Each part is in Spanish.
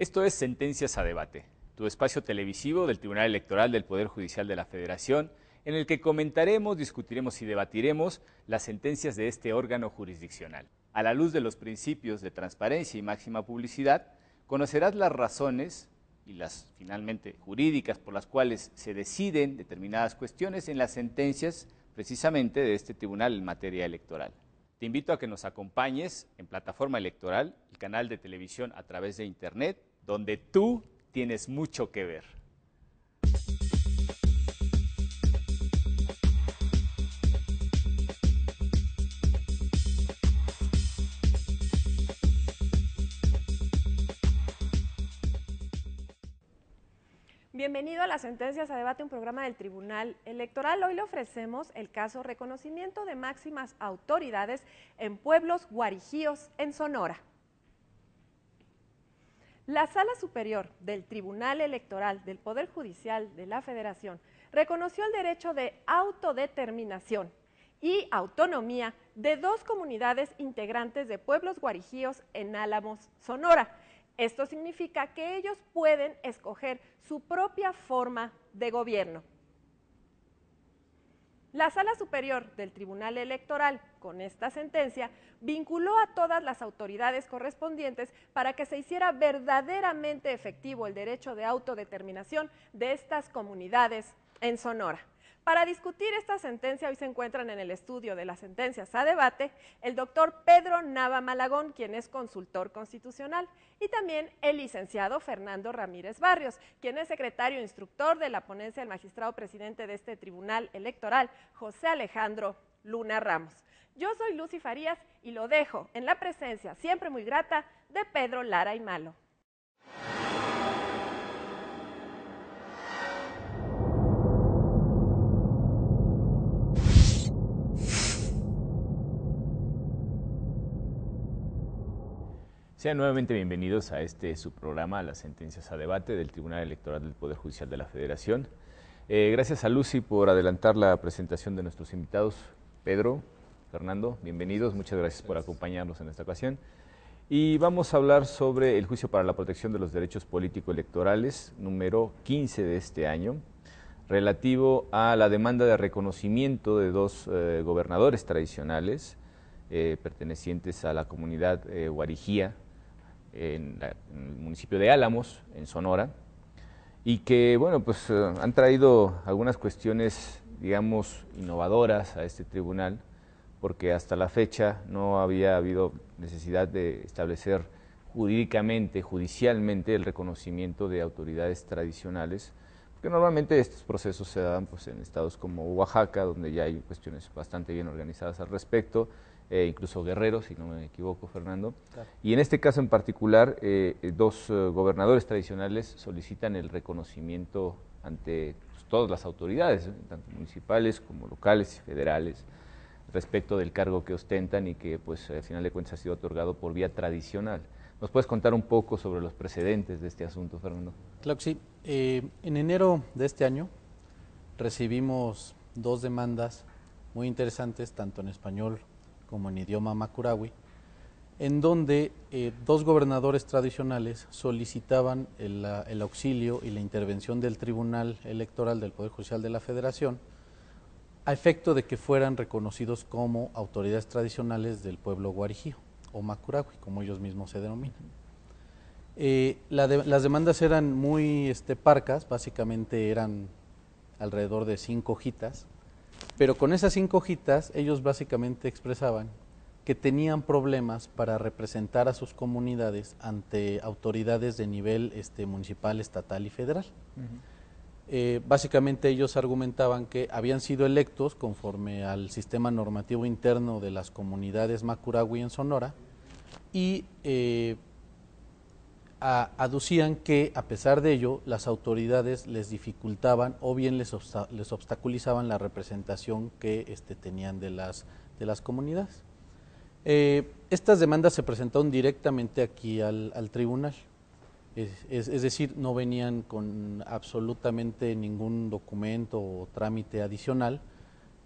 Esto es Sentencias a Debate, tu espacio televisivo del Tribunal Electoral del Poder Judicial de la Federación, en el que comentaremos, discutiremos y debatiremos las sentencias de este órgano jurisdiccional. A la luz de los principios de transparencia y máxima publicidad, conocerás las razones y las finalmente jurídicas por las cuales se deciden determinadas cuestiones en las sentencias precisamente de este tribunal en materia electoral. Te invito a que nos acompañes en Plataforma Electoral, el canal de televisión a través de Internet, donde tú tienes mucho que ver. Bienvenido a las Sentencias a Debate, un programa del Tribunal Electoral. Hoy le ofrecemos el caso Reconocimiento de Máximas Autoridades en Pueblos Guarijíos en Sonora. La Sala Superior del Tribunal Electoral del Poder Judicial de la Federación reconoció el derecho de autodeterminación y autonomía de dos comunidades integrantes de pueblos guarijíos en Álamos, Sonora. Esto significa que ellos pueden escoger su propia forma de gobierno. La Sala Superior del Tribunal Electoral, con esta sentencia, vinculó a todas las autoridades correspondientes para que se hiciera verdaderamente efectivo el derecho de autodeterminación de estas comunidades en Sonora. Para discutir esta sentencia, hoy se encuentran en el estudio de las sentencias a debate el doctor Pedro Nava Malagón, quien es consultor constitucional, y también el licenciado Fernando Ramírez Barrios, quien es secretario instructor de la ponencia del magistrado presidente de este tribunal electoral, José Alejandro Luna Ramos. Yo soy Lucy Farías y lo dejo en la presencia, siempre muy grata, de Pedro Lara y Malo. Sean nuevamente bienvenidos a su programa, a las Sentencias a Debate del Tribunal Electoral del Poder Judicial de la Federación. Gracias a Lucy por adelantar la presentación de nuestros invitados. Pedro, Fernando, bienvenidos, muchas gracias por acompañarnos en esta ocasión. Y vamos a hablar sobre el juicio para la protección de los derechos político-electorales, número 15 de este año, relativo a la demanda de reconocimiento de dos gobernadores tradicionales pertenecientes a la comunidad guarijía, en el municipio de Álamos, en Sonora, y que, bueno, pues han traído algunas cuestiones, digamos, innovadoras a este tribunal, porque hasta la fecha no había habido necesidad de establecer jurídicamente, judicialmente, el reconocimiento de autoridades tradicionales, porque normalmente estos procesos se dan pues, en estados como Oaxaca, donde ya hay cuestiones bastante bien organizadas al respecto, incluso Guerrero, si no me equivoco, Fernando. Claro. Y en este caso en particular, dos gobernadores tradicionales solicitan el reconocimiento ante pues, todas las autoridades, tanto municipales como locales y federales, respecto del cargo que ostentan y que pues al final de cuentas ha sido otorgado por vía tradicional. ¿Nos puedes contar un poco sobre los precedentes de este asunto, Fernando? Claro que sí. En enero de este año recibimos dos demandas muy interesantes, tanto en español como en idioma macurahui, en donde dos gobernadores tradicionales solicitaban el auxilio y la intervención del Tribunal Electoral del Poder Judicial de la Federación a efecto de que fueran reconocidos como autoridades tradicionales del pueblo guarijío o macurahui, como ellos mismos se denominan. Las demandas eran muy parcas, básicamente eran alrededor de 5 hojitas, pero con esas 5 hojitas ellos básicamente expresaban que tenían problemas para representar a sus comunidades ante autoridades de nivel municipal, estatal y federal. Básicamente ellos argumentaban que habían sido electos conforme al sistema normativo interno de las comunidades macurahui en Sonora y aducían que a pesar de ello las autoridades les dificultaban o bien les obstaculizaban la representación que tenían de las comunidades. Estas demandas se presentaron directamente aquí al tribunal, es decir, no venían con absolutamente ningún documento o trámite adicional,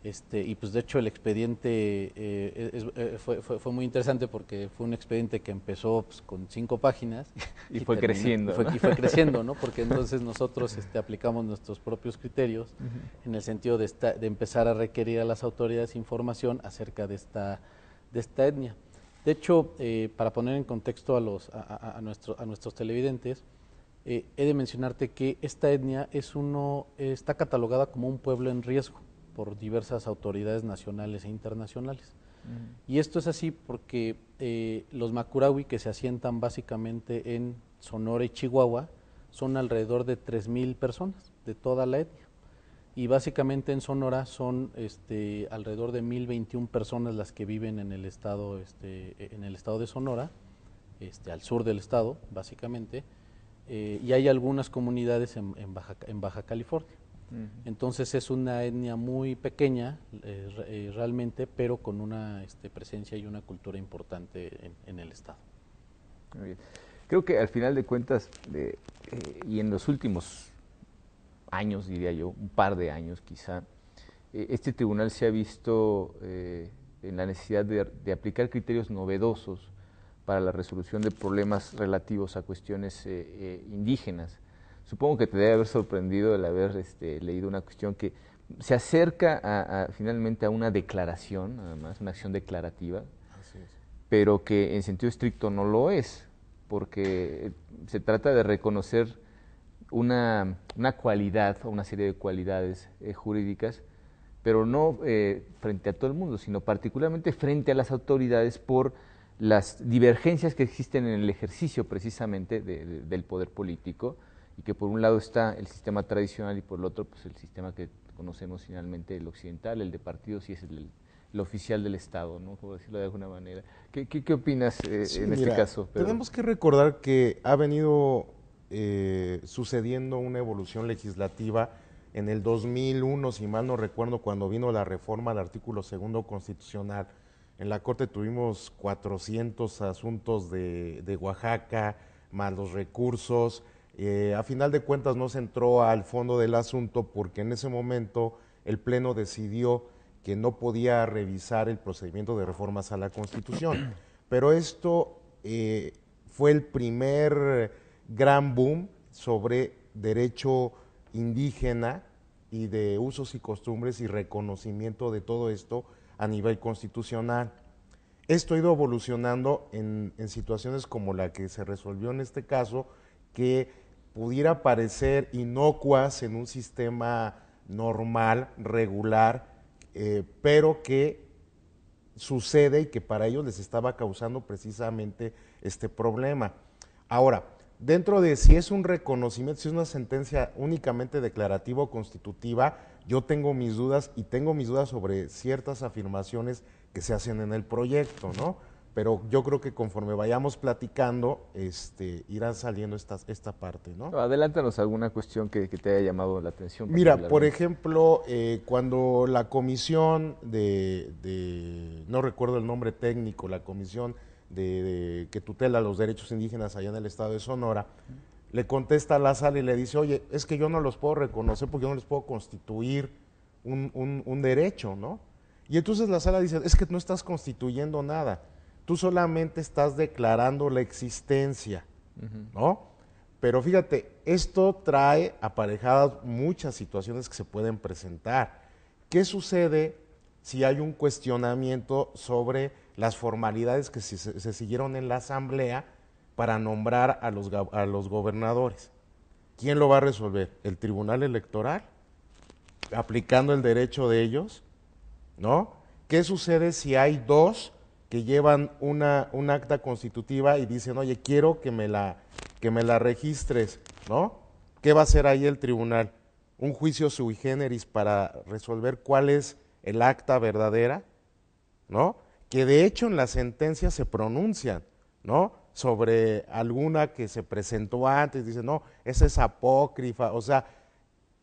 Y pues de hecho el expediente fue muy interesante porque fue un expediente que empezó pues, con 5 páginas y fue creciendo. Y fue creciendo, ¿no? Porque entonces nosotros aplicamos nuestros propios criterios en el sentido de empezar a requerir a las autoridades información acerca de esta etnia. De hecho, para poner en contexto a nuestros televidentes, he de mencionarte que esta etnia está catalogada como un pueblo en riesgo por diversas autoridades nacionales e internacionales. Y esto es así porque los Macurawis, que se asientan básicamente en Sonora y Chihuahua, son alrededor de 3,000 personas de toda la etnia. Y básicamente en Sonora son alrededor de 1,021 personas las que viven en el estado de Sonora, al sur del estado, básicamente, y hay algunas comunidades en Baja California. Entonces es una etnia muy pequeña realmente, pero con una presencia y una cultura importante en el estado. Muy bien. Creo que al final de cuentas, y en los últimos años, diría yo, un par de años quizá, este tribunal se ha visto en la necesidad de aplicar criterios novedosos para la resolución de problemas relativos a cuestiones indígenas. Supongo que te debe haber sorprendido el haber leído una cuestión que se acerca finalmente a una declaración, además, una acción declarativa, pero que en sentido estricto no lo es, porque se trata de reconocer una cualidad o una serie de cualidades jurídicas, pero no frente a todo el mundo, sino particularmente frente a las autoridades por las divergencias que existen en el ejercicio precisamente del poder político, y que por un lado está el sistema tradicional y por el otro pues el sistema que conocemos finalmente, el occidental, el de partidos, y es el oficial del Estado, ¿no? Por decirlo de alguna manera. ¿Qué opinas en este caso, Pedro? Tenemos que recordar que ha venido sucediendo una evolución legislativa. En el 2001, si mal no recuerdo, cuando vino la reforma al artículo 2 constitucional, en la Corte tuvimos 400 asuntos de Oaxaca, más los recursos. A final de cuentas no se entró al fondo del asunto porque en ese momento el Pleno decidió que no podía revisar el procedimiento de reformas a la Constitución. Pero esto fue el primer gran boom sobre derecho indígena y de usos y costumbres y reconocimiento de todo esto a nivel constitucional. Esto ha ido evolucionando en situaciones como la que se resolvió en este caso, que pudiera parecer inocuas en un sistema normal, regular, pero que sucede y que para ellos les estaba causando precisamente este problema. Ahora, dentro de si es un reconocimiento, si es una sentencia únicamente declarativa o constitutiva, yo tengo mis dudas y tengo mis dudas sobre ciertas afirmaciones que se hacen en el proyecto, ¿no? Pero yo creo que conforme vayamos platicando, irá saliendo esta parte, ¿no? Adelántanos alguna cuestión que te haya llamado la atención. Mira, por ejemplo, cuando la comisión no recuerdo el nombre técnico, la comisión que tutela los derechos indígenas allá en el estado de Sonora, le contesta a la sala y le dice, oye, es que yo no los puedo reconocer porque yo no les puedo constituir un derecho, ¿no? Y entonces la sala dice, es que no estás constituyendo nada. Tú solamente estás declarando la existencia, ¿no? Pero fíjate, esto trae aparejadas muchas situaciones que se pueden presentar. ¿Qué sucede si hay un cuestionamiento sobre las formalidades que se siguieron en la asamblea para nombrar a los gobernadores? ¿Quién lo va a resolver? ¿El Tribunal Electoral? ¿Aplicando el derecho de ellos? ¿No? ¿Qué sucede si hay dos que llevan un acta constitutiva y dicen, oye, quiero que me la registres, ¿no? ¿Qué va a hacer ahí el tribunal? ¿Un juicio sui generis para resolver cuál es el acta verdadera? ¿No? Que de hecho en la sentencia se pronuncian, ¿no? Sobre alguna que se presentó antes, dicen, no, esa es apócrifa, o sea,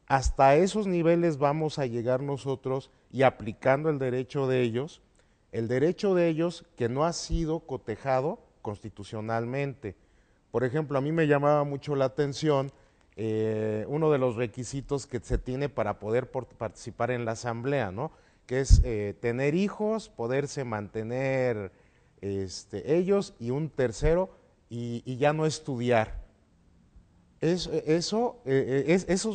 hasta esos niveles vamos a llegar nosotros y aplicando el derecho de ellos que no ha sido cotejado constitucionalmente. Por ejemplo, a mí me llamaba mucho la atención uno de los requisitos que se tiene para poder participar en la asamblea, ¿no? que es tener hijos, poderse mantener ellos y un tercero y ya no estudiar. Esos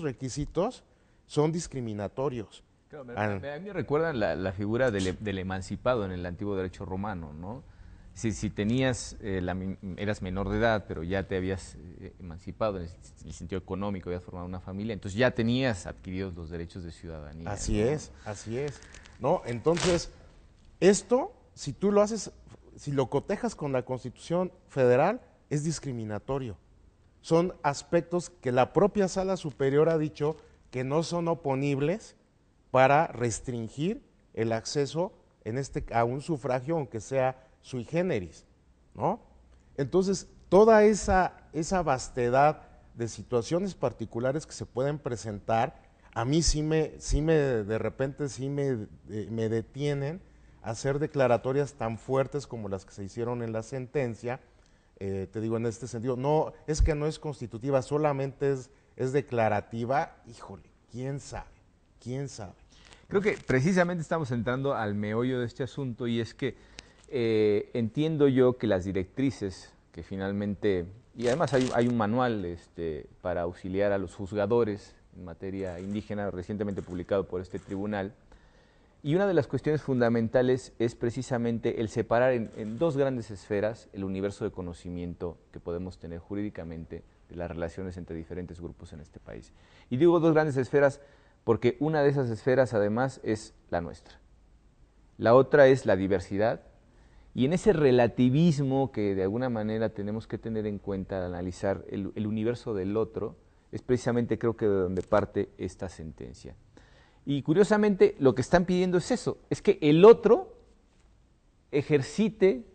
requisitos son discriminatorios. Claro, a mí me recuerdan la figura del emancipado en el antiguo derecho romano, ¿no? Si tenías, eras menor de edad, pero ya te habías emancipado en el sentido económico, habías formado una familia, entonces ya tenías adquiridos los derechos de ciudadanía. Así ¿no? así es. ¿No? Entonces, esto, si tú lo haces, si lo cotejas con la Constitución Federal, es discriminatorio. Son aspectos que la propia Sala Superior ha dicho que no son oponibles para restringir el acceso a un sufragio, aunque sea sui generis, ¿no? Entonces, toda esa vastedad de situaciones particulares que se pueden presentar, a mí de repente me detienen a hacer declaratorias tan fuertes como las que se hicieron en la sentencia. Te digo, en este sentido, no, es que no es constitutiva, solamente es declarativa. Híjole, quién sabe. Creo que precisamente estamos entrando al meollo de este asunto, y es que entiendo yo que las directrices que finalmente, y además hay un manual para auxiliar a los juzgadores en materia indígena recientemente publicado por este tribunal, y una de las cuestiones fundamentales es precisamente el separar en dos grandes esferas el universo de conocimiento que podemos tener jurídicamente de las relaciones entre diferentes grupos en este país. Y digo dos grandes esferas porque una de esas esferas además es la nuestra. La otra es la diversidad, y en ese relativismo que de alguna manera tenemos que tener en cuenta al analizar el universo del otro, es precisamente creo que de donde parte esta sentencia. Y curiosamente lo que están pidiendo es eso, es que el otro ejercite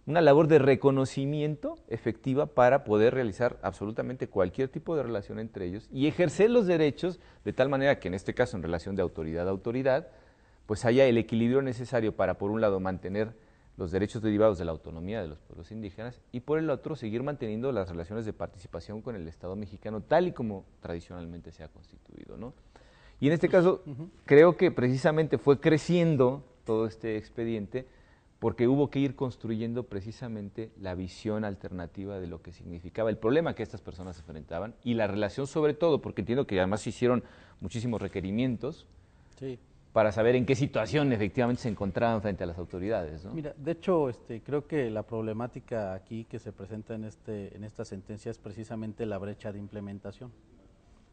una labor de reconocimiento efectiva para poder realizar absolutamente cualquier tipo de relación entre ellos y ejercer los derechos de tal manera que en este caso en relación de autoridad a autoridad, pues haya el equilibrio necesario para por un lado mantener los derechos derivados de la autonomía de los pueblos indígenas y por el otro seguir manteniendo las relaciones de participación con el Estado mexicano tal y como tradicionalmente se ha constituido, ¿no? Y en este caso creo que precisamente fue creciendo todo este expediente porque hubo que ir construyendo precisamente la visión alternativa de lo que significaba el problema que estas personas enfrentaban y la relación sobre todo, porque entiendo que además se hicieron muchísimos requerimientos para saber en qué situación efectivamente se encontraban frente a las autoridades, ¿no? Mira, de hecho, creo que la problemática aquí que se presenta en esta sentencia es precisamente la brecha de implementación,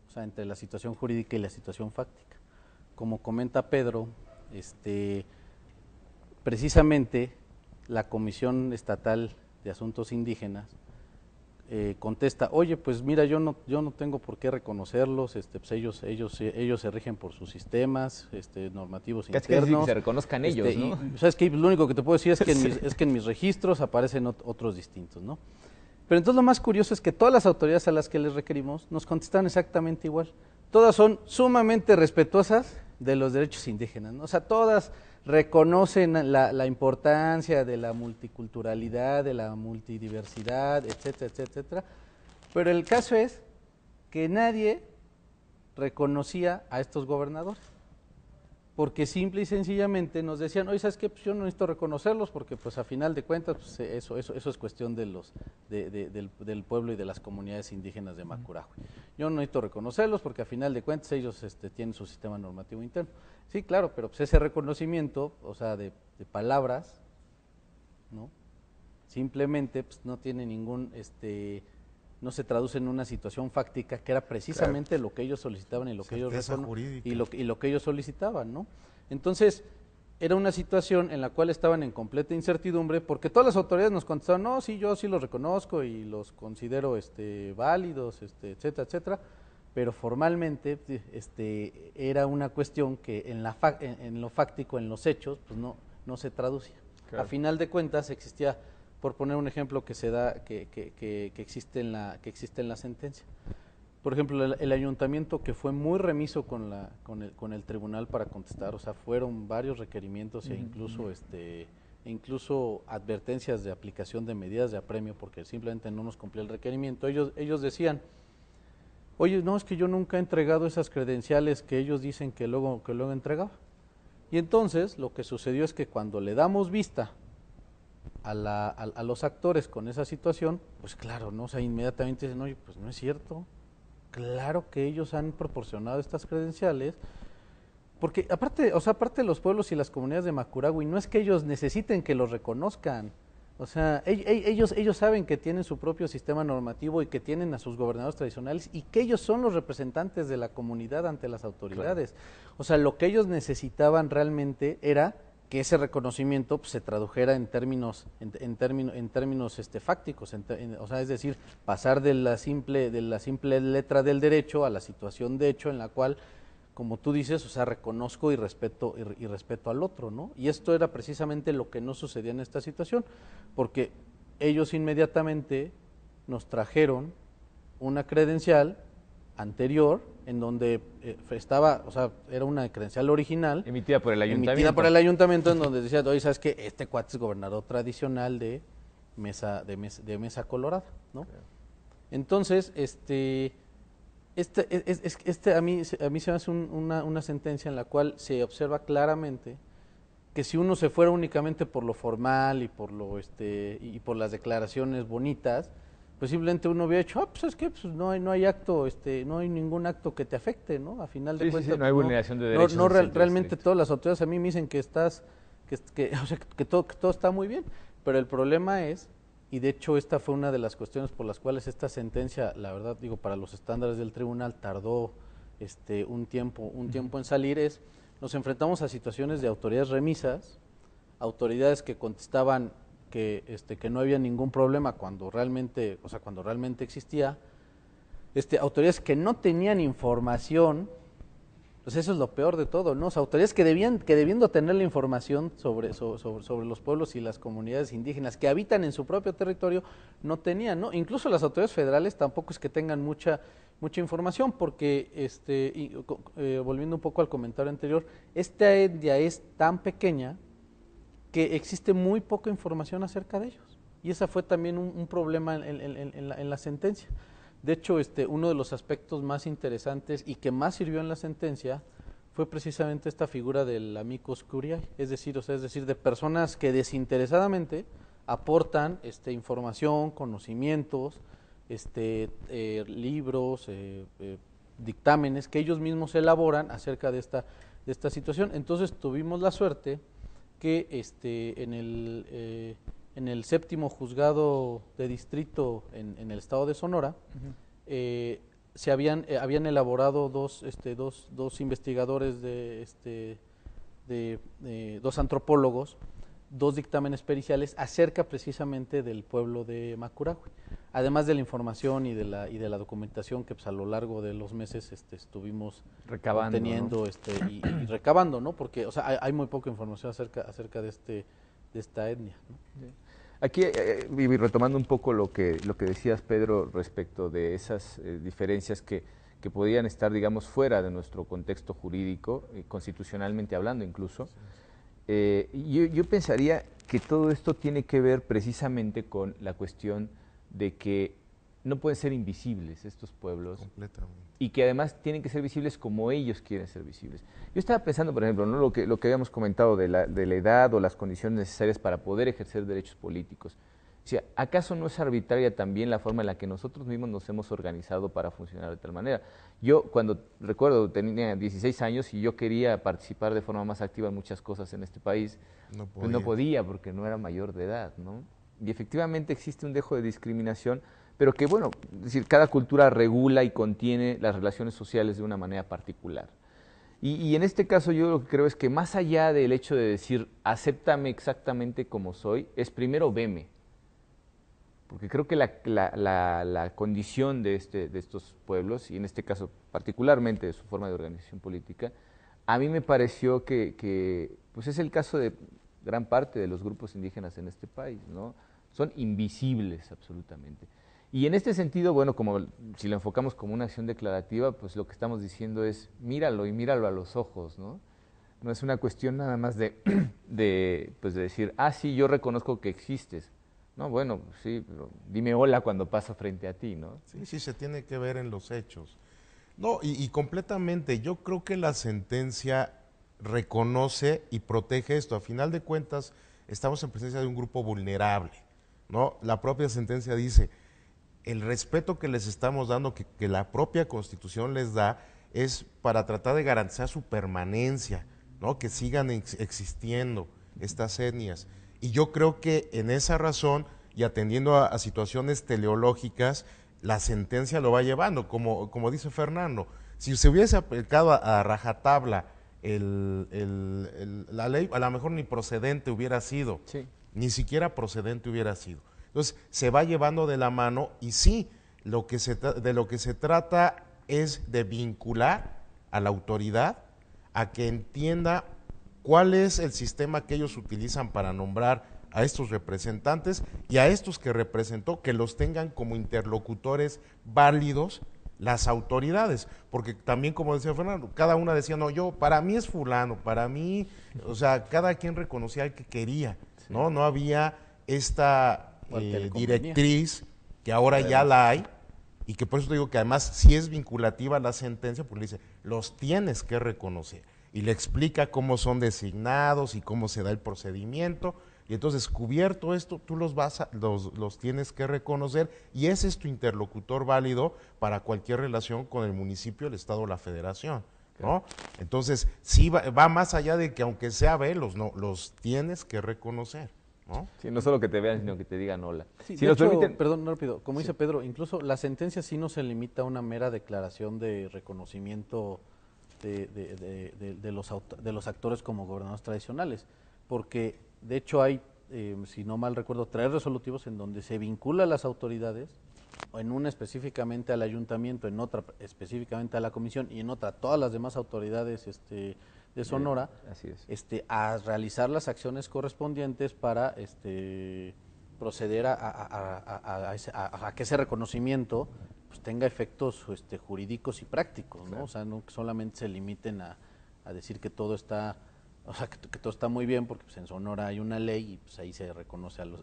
o sea, entre la situación jurídica y la situación fáctica. Como comenta Pedro, precisamente la Comisión Estatal de Asuntos Indígenas contesta, oye, pues mira, yo no tengo por qué reconocerlos, pues ellos se rigen por sus sistemas normativos internos. Que se reconozcan ellos, ¿no? Y, ¿sabes qué? Lo único que te puedo decir es que en mis registros aparecen otros distintos, ¿no? Pero entonces lo más curioso es que todas las autoridades a las que les requerimos nos contestaron exactamente igual. Todas son sumamente respetuosas de los derechos indígenas, ¿no? O sea, todas reconocen la importancia de la multiculturalidad, de la multidiversidad, etcétera, etcétera. Pero el caso es que nadie reconocía a estos gobernadores, porque simple y sencillamente nos decían, oye, ¿sabes qué? Pues yo no necesito reconocerlos porque pues a final de cuentas pues, eso es cuestión del pueblo y de las comunidades indígenas de Macurahue. Yo no necesito reconocerlos porque a final de cuentas ellos tienen su sistema normativo interno. Sí, claro, pero pues ese reconocimiento, o sea, de palabras, ¿no? Simplemente pues no tiene ningún, no se traduce en una situación fáctica que era precisamente lo que ellos solicitaban y lo que ellos lo que ellos solicitaban, ¿no? Entonces, era una situación en la cual estaban en completa incertidumbre porque todas las autoridades nos contestaban, no, sí, yo sí los reconozco y los considero válidos, etcétera, etcétera, pero formalmente era una cuestión que en lo fáctico, en los hechos, pues no se traducía. Claro. A final de cuentas existía, por poner un ejemplo que se da, que existe en la sentencia. Por ejemplo, el ayuntamiento que fue muy remiso con el tribunal para contestar, o sea, fueron varios requerimientos e incluso advertencias de aplicación de medidas de apremio porque simplemente no nos cumplía el requerimiento. Ellos decían, oye, no, es que yo nunca he entregado esas credenciales que ellos dicen que luego entregaba. Y entonces lo que sucedió es que cuando le damos vista a los actores con esa situación, pues claro, ¿no? O sea, inmediatamente dicen, oye, pues no es cierto. Claro que ellos han proporcionado estas credenciales, porque aparte, o sea, aparte de los pueblos y las comunidades de Macuráhuac, no es que ellos necesiten que los reconozcan. O sea, ellos saben que tienen su propio sistema normativo y que tienen a sus gobernadores tradicionales y que ellos son los representantes de la comunidad ante las autoridades. Claro. O sea, lo que ellos necesitaban realmente era que ese reconocimiento pues, se tradujera en términos fácticos, o sea, es decir, pasar de la simple letra del derecho a la situación de hecho en la cual, como tú dices, o sea, reconozco y respeto al otro, ¿no? Y esto era precisamente lo que no sucedía en esta situación, porque ellos inmediatamente nos trajeron una credencial anterior en donde estaba, o sea, era una credencial original. Emitida por el ayuntamiento. Emitida por el ayuntamiento, en donde decía, oye, ¿sabes qué? Este cuate es gobernador tradicional de Mesa Colorada, ¿no? Okay. Entonces, a mí se me hace una sentencia en la cual se observa claramente que si uno se fuera únicamente por lo formal y por las declaraciones bonitas, pues simplemente uno hubiera hecho, pues es que pues no hay acto, no hay ningún acto que te afecte, ¿no? A final de cuentas, no hay vulneración de derechos. Realmente todas las autoridades a mí me dicen que todo está muy bien, pero el problema es, y de hecho esta fue una de las cuestiones por las cuales esta sentencia, la verdad digo, para los estándares del tribunal tardó un tiempo en salir, nos enfrentamos a situaciones de autoridades remisas, autoridades que contestaban que no había ningún problema cuando realmente existía, autoridades que no tenían información, pues eso es lo peor de todo, ¿no? O sea, autoridades que debiendo tener la información sobre los pueblos y las comunidades indígenas que habitan en su propio territorio, no tenían, ¿no? Incluso las autoridades federales tampoco es que tengan mucha información, porque volviendo un poco al comentario anterior, esta etnia es tan pequeña que existe muy poca información acerca de ellos. Y esa fue también un problema en la sentencia. De hecho, uno de los aspectos más interesantes y que más sirvió en la sentencia fue precisamente esta figura del amicus curiae, es decir, de personas que desinteresadamente aportan información, conocimientos, libros, dictámenes que ellos mismos elaboran acerca de esta situación. Entonces tuvimos la suerte que en el séptimo juzgado de distrito en el estado de Sonora, se habían elaborado dos investigadores dos antropólogos, dos dictámenes periciales acerca precisamente del pueblo de Macuráhuac, además de la información y de la documentación que pues, a lo largo de los meses estuvimos recabando, obteniendo, ¿no? y recabando, ¿no? Porque o sea, hay muy poca información acerca de esta etnia, ¿no? Sí. Aquí, retomando un poco lo que decías, Pedro, respecto de esas diferencias que podían estar, digamos, fuera de nuestro contexto jurídico, constitucionalmente hablando incluso, yo pensaría que todo esto tiene que ver precisamente con la cuestión de que no pueden ser invisibles estos pueblos. Completamente. Y que además tienen que ser visibles como ellos quieren ser visibles. Yo estaba pensando, por ejemplo, ¿no? lo que habíamos comentado de la edad o las condiciones necesarias para poder ejercer derechos políticos. O sea, ¿acaso no es arbitraria también la forma en la que nosotros mismos nos hemos organizado para funcionar de tal manera? Yo, cuando recuerdo, tenía 16 años y yo quería participar de forma más activa en muchas cosas en este país, pues no podía porque no era mayor de edad, ¿no? Y efectivamente existe un dejo de discriminación, pero que, bueno, es decir, cada cultura regula y contiene las relaciones sociales de una manera particular. Y en este caso yo lo que creo es que más allá del hecho de decir, acéptame exactamente como soy, es primero veme. Porque creo que la condición de estos pueblos, y en este caso particularmente de su forma de organización política, a mí me pareció que pues es el caso de gran parte de los grupos indígenas en este país, ¿no? Son invisibles absolutamente. Y en este sentido, bueno, como si lo enfocamos como una acción declarativa, pues lo que estamos diciendo es míralo y míralo a los ojos, ¿no? No es una cuestión nada más de decir, sí, yo reconozco que existes. No, bueno, sí, pero dime hola cuando paso frente a ti, ¿no? Sí, se tiene que ver en los hechos. No, y completamente, yo creo que la sentencia reconoce y protege esto. A final de cuentas, estamos en presencia de un grupo vulnerable, ¿no? La propia sentencia dice, el respeto que les estamos dando, que la propia Constitución les da, es para tratar de garantizar su permanencia, ¿no? Que sigan existiendo estas etnias. Y yo creo que en esa razón, y atendiendo a situaciones teleológicas, la sentencia lo va llevando, como dice Fernando. Si se hubiese aplicado a rajatabla la ley, a lo mejor ni procedente hubiera sido, Sí. ni siquiera procedente hubiera sido. Entonces, se va llevando de la mano y sí, de lo que se trata es de vincular a la autoridad a que entienda cuál es el sistema que ellos utilizan para nombrar a estos representantes y a estos que representó, que los tengan como interlocutores válidos las autoridades, porque también, como decía Fernando, cada una decía, no, para mí es fulano, para mí, o sea, cada quien reconocía al que quería, sí. No había esta directriz, que ahora ya la hay, y que por eso te digo que además sí es vinculativa la sentencia, porque le dice, los tienes que reconocer, y le explica cómo son designados y cómo se da el procedimiento. Y entonces, cubierto esto, tú los tienes que reconocer y ese es tu interlocutor válido para cualquier relación con el municipio, el estado o la federación, ¿no? Entonces, sí va más allá de que aunque sea velos, no, los tienes que reconocer, ¿no? Sí, no solo que te vean, sino que te digan hola. Sí, si de nos hecho, permiten... perdón, rápido, como dice Pedro, incluso la sentencia sí no se limita a una mera declaración de reconocimiento de los actores como gobernadores tradicionales, porque de hecho hay, si no mal recuerdo, 3 resolutivos en donde se vincula a las autoridades, en una específicamente al ayuntamiento, en otra específicamente a la comisión y en otra a todas las demás autoridades de Sonora, así es. A realizar las acciones correspondientes para proceder a que ese reconocimiento pues tenga efectos jurídicos y prácticos, ¿no? Claro. O sea, no que solamente se limiten a decir que todo está, o sea, que todo está muy bien, porque pues, en Sonora hay una ley y pues ahí se reconoce a los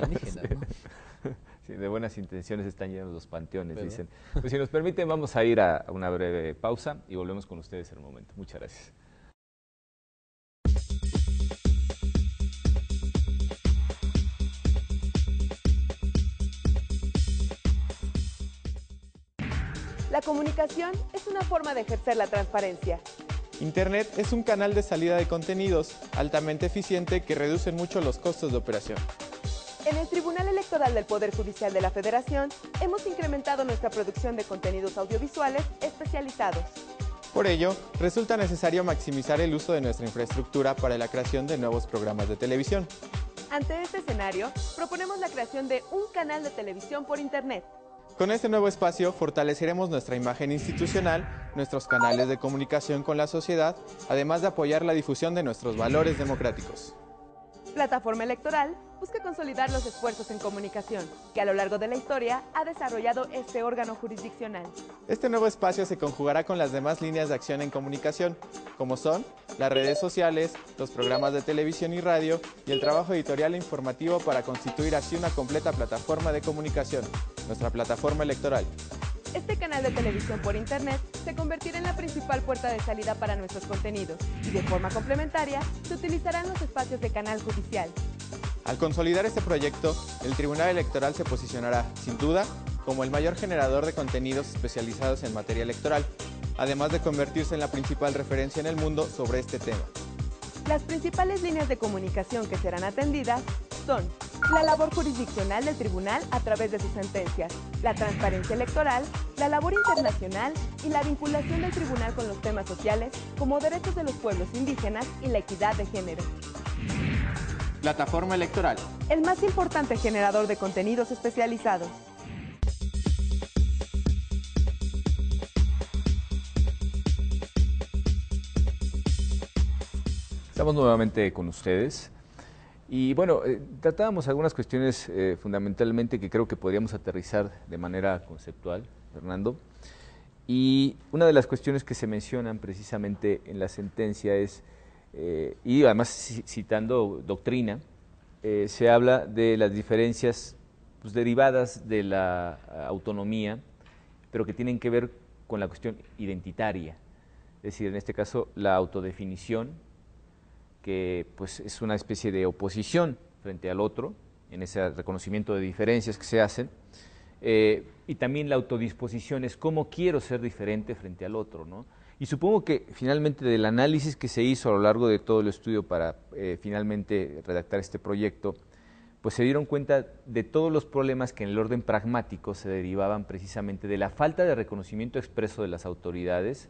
indígenas, sí. ¿no? Sí, de buenas intenciones están llenos los panteones, ¿verdad? dicen. Pues si nos permiten, vamos a ir a una breve pausa y volvemos con ustedes en un momento. Muchas gracias. La comunicación es una forma de ejercer la transparencia. Internet es un canal de salida de contenidos altamente eficiente que reduce mucho los costos de operación. En el Tribunal Electoral del Poder Judicial de la Federación hemos incrementado nuestra producción de contenidos audiovisuales especializados. Por ello, resulta necesario maximizar el uso de nuestra infraestructura para la creación de nuevos programas de televisión. Ante este escenario, proponemos la creación de un canal de televisión por Internet. Con este nuevo espacio fortaleceremos nuestra imagen institucional, nuestros canales de comunicación con la sociedad, además de apoyar la difusión de nuestros valores democráticos. Plataforma Electoral busca consolidar los esfuerzos en comunicación que a lo largo de la historia ha desarrollado este órgano jurisdiccional. Este nuevo espacio se conjugará con las demás líneas de acción en comunicación, como son las redes sociales, los programas de televisión y radio y el trabajo editorial e informativo para constituir así una completa plataforma de comunicación, nuestra plataforma electoral. Este canal de televisión por Internet se convertirá en la principal puerta de salida para nuestros contenidos y de forma complementaria se utilizarán los espacios de canal judicial. Al consolidar este proyecto, el Tribunal Electoral se posicionará, sin duda, como el mayor generador de contenidos especializados en materia electoral, además de convertirse en la principal referencia en el mundo sobre este tema. Las principales líneas de comunicación que serán atendidas son la labor jurisdiccional del tribunal a través de sus sentencias, la transparencia electoral, la labor internacional y la vinculación del tribunal con los temas sociales como derechos de los pueblos indígenas y la equidad de género. Plataforma Electoral. El más importante generador de contenidos especializados. Estamos nuevamente con ustedes y bueno, tratábamos algunas cuestiones fundamentalmente que creo que podríamos aterrizar de manera conceptual, Fernando, y una de las cuestiones que se mencionan precisamente en la sentencia es, y además citando doctrina, se habla de las diferencias pues, derivadas de la autonomía, pero que tienen que ver con la cuestión identitaria. decir, en este caso, la autodefinición, que pues es una especie de oposición frente al otro, en ese reconocimiento de diferencias que se hacen, y también la autodisposición es cómo quiero ser diferente frente al otro, ¿no? Y supongo que finalmente del análisis que se hizo a lo largo de todo el estudio para finalmente redactar este proyecto, pues se dieron cuenta de todos los problemas que en el orden pragmático se derivaban precisamente de la falta de reconocimiento expreso de las autoridades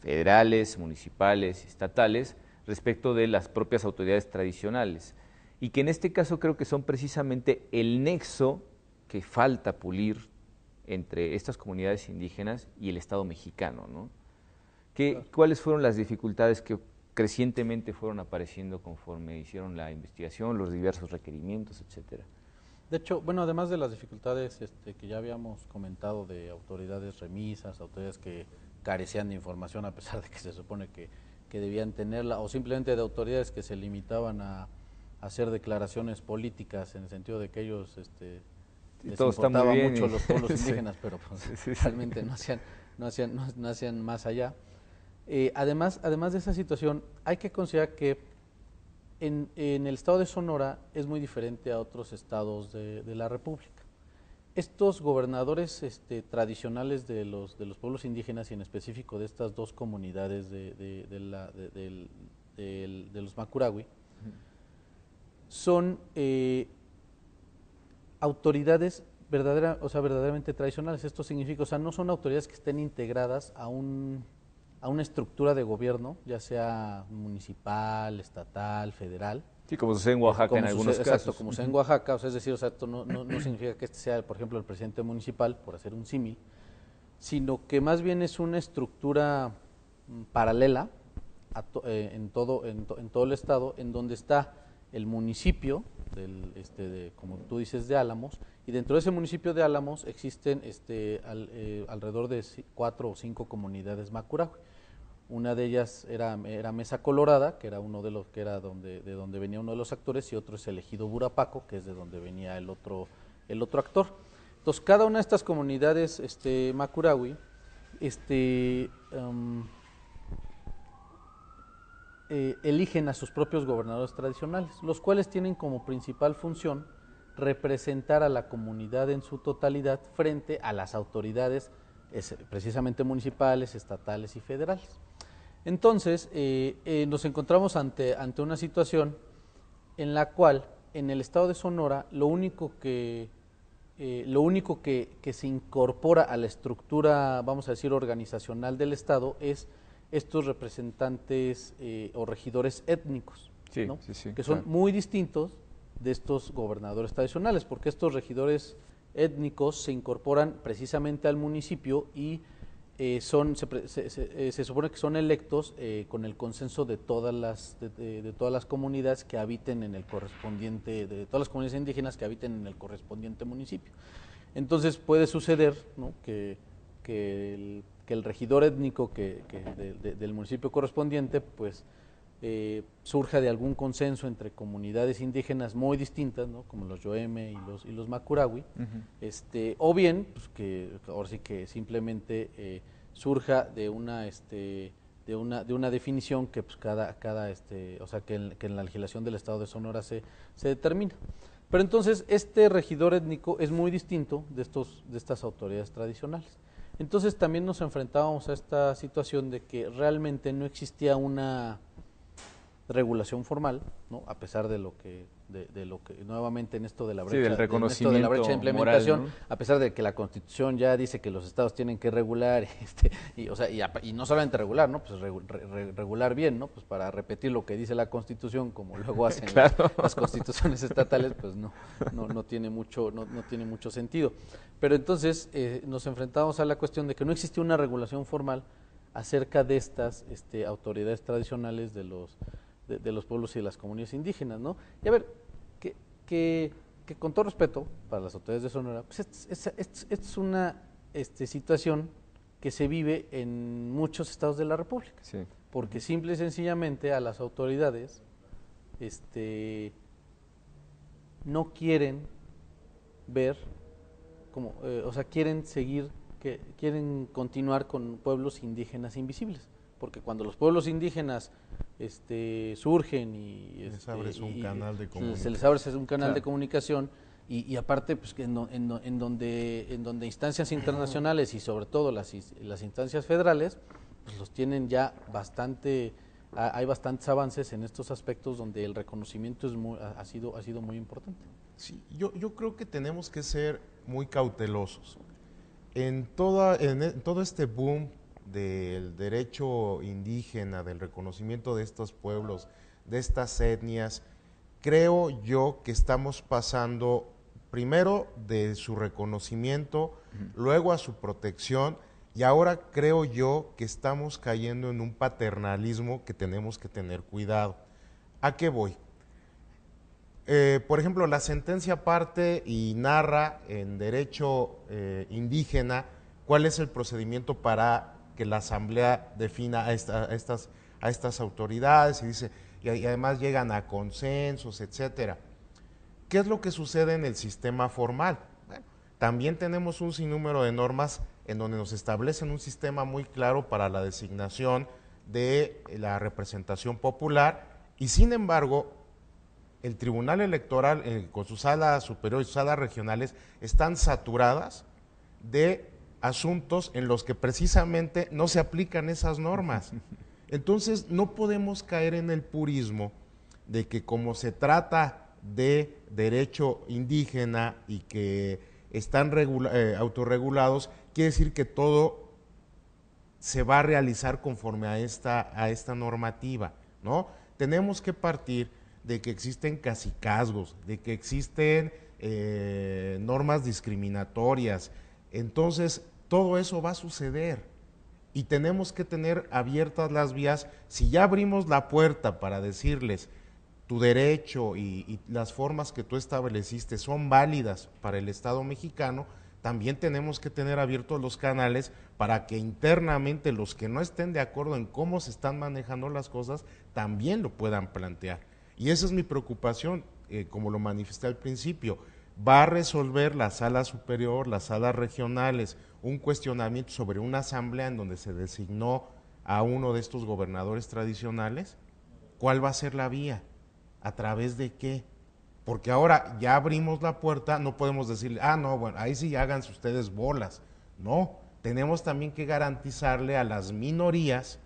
federales, municipales, estatales, respecto de las propias autoridades tradicionales. Y que en este caso creo que son precisamente el nexo que falta pulir entre estas comunidades indígenas y el Estado mexicano, ¿no? ¿Cuáles fueron las dificultades que crecientemente fueron apareciendo conforme hicieron la investigación, los diversos requerimientos, etcétera? De hecho, bueno, además de las dificultades que ya habíamos comentado de autoridades remisas, autoridades que carecían de información a pesar de que se supone que debían tenerla, o simplemente de autoridades que se limitaban a hacer declaraciones políticas en el sentido de que ellos les importaba mucho los pueblos indígenas, pero pues, realmente no hacían más allá. Además de esa situación, hay que considerar que en el estado de Sonora es muy diferente a otros estados de la República. Estos gobernadores tradicionales de los pueblos indígenas y en específico de estas dos comunidades de los Macurahui son autoridades verdaderamente tradicionales. Esto significa, o sea, no son autoridades que estén integradas a una estructura de gobierno, ya sea municipal, estatal, federal. Sí, como sucede en Oaxaca en algunos casos. Exacto, como sucede en Oaxaca, o sea, es decir, o sea, esto no significa que este sea, por ejemplo, el presidente municipal, por hacer un símil, sino que más bien es una estructura paralela en todo el estado, en donde está el municipio, como tú dices, de Álamos, y dentro de ese municipio de Álamos existen alrededor de 4 o 5 comunidades Macurahui. Una de ellas era Mesa Colorada, que era de donde venía uno de los actores, y otro es el ejido Burapaco, que es de donde venía el otro actor. Entonces, cada una de estas comunidades Macurahui eligen a sus propios gobernadores tradicionales, los cuales tienen como principal función representar a la comunidad en su totalidad frente a las autoridades precisamente municipales, estatales y federales. Entonces, nos encontramos ante una situación en la cual en el estado de Sonora lo único que se incorpora a la estructura, vamos a decir, organizacional del estado es estos representantes o regidores étnicos, sí, ¿no? Sí, que son muy distintos de estos gobernadores tradicionales, porque estos regidores étnicos se incorporan precisamente al municipio y se supone que son electos con el consenso de todas las comunidades que habiten en el correspondiente, de todas las comunidades indígenas que habiten en el correspondiente municipio. Entonces puede suceder, ¿no?, que el regidor étnico del municipio correspondiente pues surja de algún consenso entre comunidades indígenas muy distintas, ¿no?, como los Yoeme y los Macurahui, o bien pues, que ahora sí que simplemente surja de una definición que pues o sea que en la legislación del estado de Sonora se determina. Pero entonces este regidor étnico es muy distinto de estas autoridades tradicionales. Entonces también nos enfrentábamos a esta situación de que realmente no existía una regulación formal, ¿no?, a pesar de lo que nuevamente en esto de la brecha, del reconocimiento de implementación, moral, ¿no?, a pesar de que la Constitución ya dice que los estados tienen que regular, y no solamente regular, ¿no?, pues regular bien, ¿no?, pues para repetir lo que dice la Constitución, como luego hacen claro, las constituciones estatales, pues no tiene mucho sentido. Pero entonces nos enfrentamos a la cuestión de que no existía una regulación formal acerca de estas autoridades tradicionales de los pueblos y de las comunidades indígenas, ¿no? Y a ver, que con todo respeto para las autoridades de Sonora, pues es una situación que se vive en muchos estados de la República, sí, porque simple y sencillamente a las autoridades no quieren ver como, quieren continuar con pueblos indígenas invisibles, porque cuando los pueblos indígenas surgen y les abres un canal de se les abre un canal Claro. de comunicación y aparte pues que en donde instancias internacionales y sobre todo las instancias federales pues los tienen ya hay bastantes avances en estos aspectos donde el reconocimiento ha sido muy importante. Sí, yo creo que tenemos que ser muy cautelosos. En todo este boom del derecho indígena, del reconocimiento de estos pueblos, de estas etnias, creo yo que estamos pasando primero de su reconocimiento, luego a su protección, y ahora creo yo que estamos cayendo en un paternalismo que tenemos que tener cuidado. ¿A qué voy? Por ejemplo, la sentencia parte y narra en derecho indígena cuál es el procedimiento para que la asamblea defina a estas autoridades y dice, y además llegan a consensos, etcétera. ¿Qué es lo que sucede en el sistema formal? Bueno, también tenemos un sinnúmero de normas en donde nos establecen un sistema muy claro para la designación de la representación popular y sin embargo el Tribunal Electoral con sus salas superiores y sus salas regionales están saturadas de asuntos en los que precisamente no se aplican esas normas. Entonces no podemos caer en el purismo de que como se trata de derecho indígena y que están autorregulados, quiere decir que todo se va a realizar conforme a esta normativa, ¿no? Tenemos que partir de que existen cacicazgos, de que existen normas discriminatorias. Entonces, todo eso va a suceder y tenemos que tener abiertas las vías. Si ya abrimos la puerta para decirles tu derecho y las formas que tú estableciste son válidas para el Estado mexicano, también tenemos que tener abiertos los canales para que internamente los que no estén de acuerdo en cómo se están manejando las cosas también lo puedan plantear. Y esa es mi preocupación, como lo manifesté al principio. ¿Va a resolver la sala superior, las salas regionales, un cuestionamiento sobre una asamblea en donde se designó a uno de estos gobernadores tradicionales? ¿Cuál va a ser la vía? ¿A través de qué? Porque ahora ya abrimos la puerta, no podemos decirle, no, bueno, ahí sí háganse ustedes bolas. No, tenemos también que garantizarle a las minorías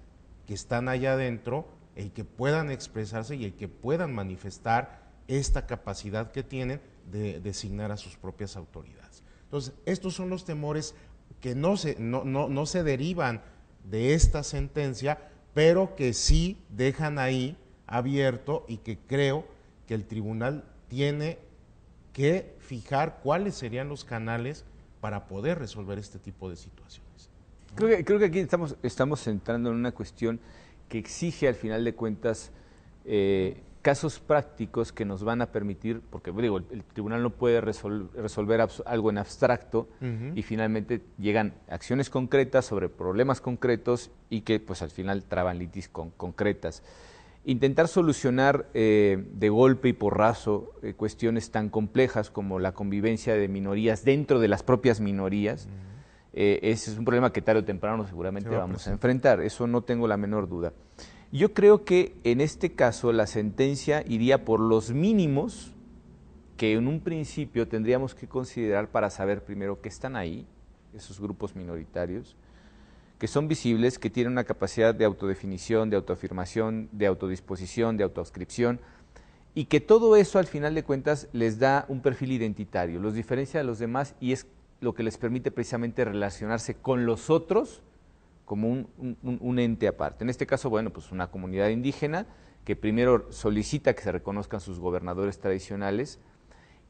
que están allá adentro el que puedan expresarse y el que puedan manifestar esta capacidad que tienen de designar a sus propias autoridades. Entonces, estos son los temores que no se derivan de esta sentencia, pero que sí dejan ahí abierto y que creo que el tribunal tiene que fijar cuáles serían los canales para poder resolver este tipo de situaciones. Creo que aquí estamos entrando en una cuestión que exige al final de cuentas casos prácticos que nos van a permitir, porque digo, el tribunal no puede resolver algo en abstracto y finalmente llegan acciones concretas sobre problemas concretos y que pues al final traban litis concretas. Intentar solucionar de golpe y porrazo cuestiones tan complejas como la convivencia de minorías dentro de las propias minorías, ese es un problema que tarde o temprano seguramente vamos a enfrentar, eso no tengo la menor duda. Yo creo que en este caso la sentencia iría por los mínimos que en un principio tendríamos que considerar para saber primero que están ahí, esos grupos minoritarios, que son visibles, que tienen una capacidad de autodefinición, de autoafirmación, de autodisposición, de autoascripción, y que todo eso al final de cuentas les da un perfil identitario, los diferencia de los demás y es lo que les permite precisamente relacionarse con los otros como un ente aparte. En este caso, bueno, pues una comunidad indígena que primero solicita que se reconozcan sus gobernadores tradicionales,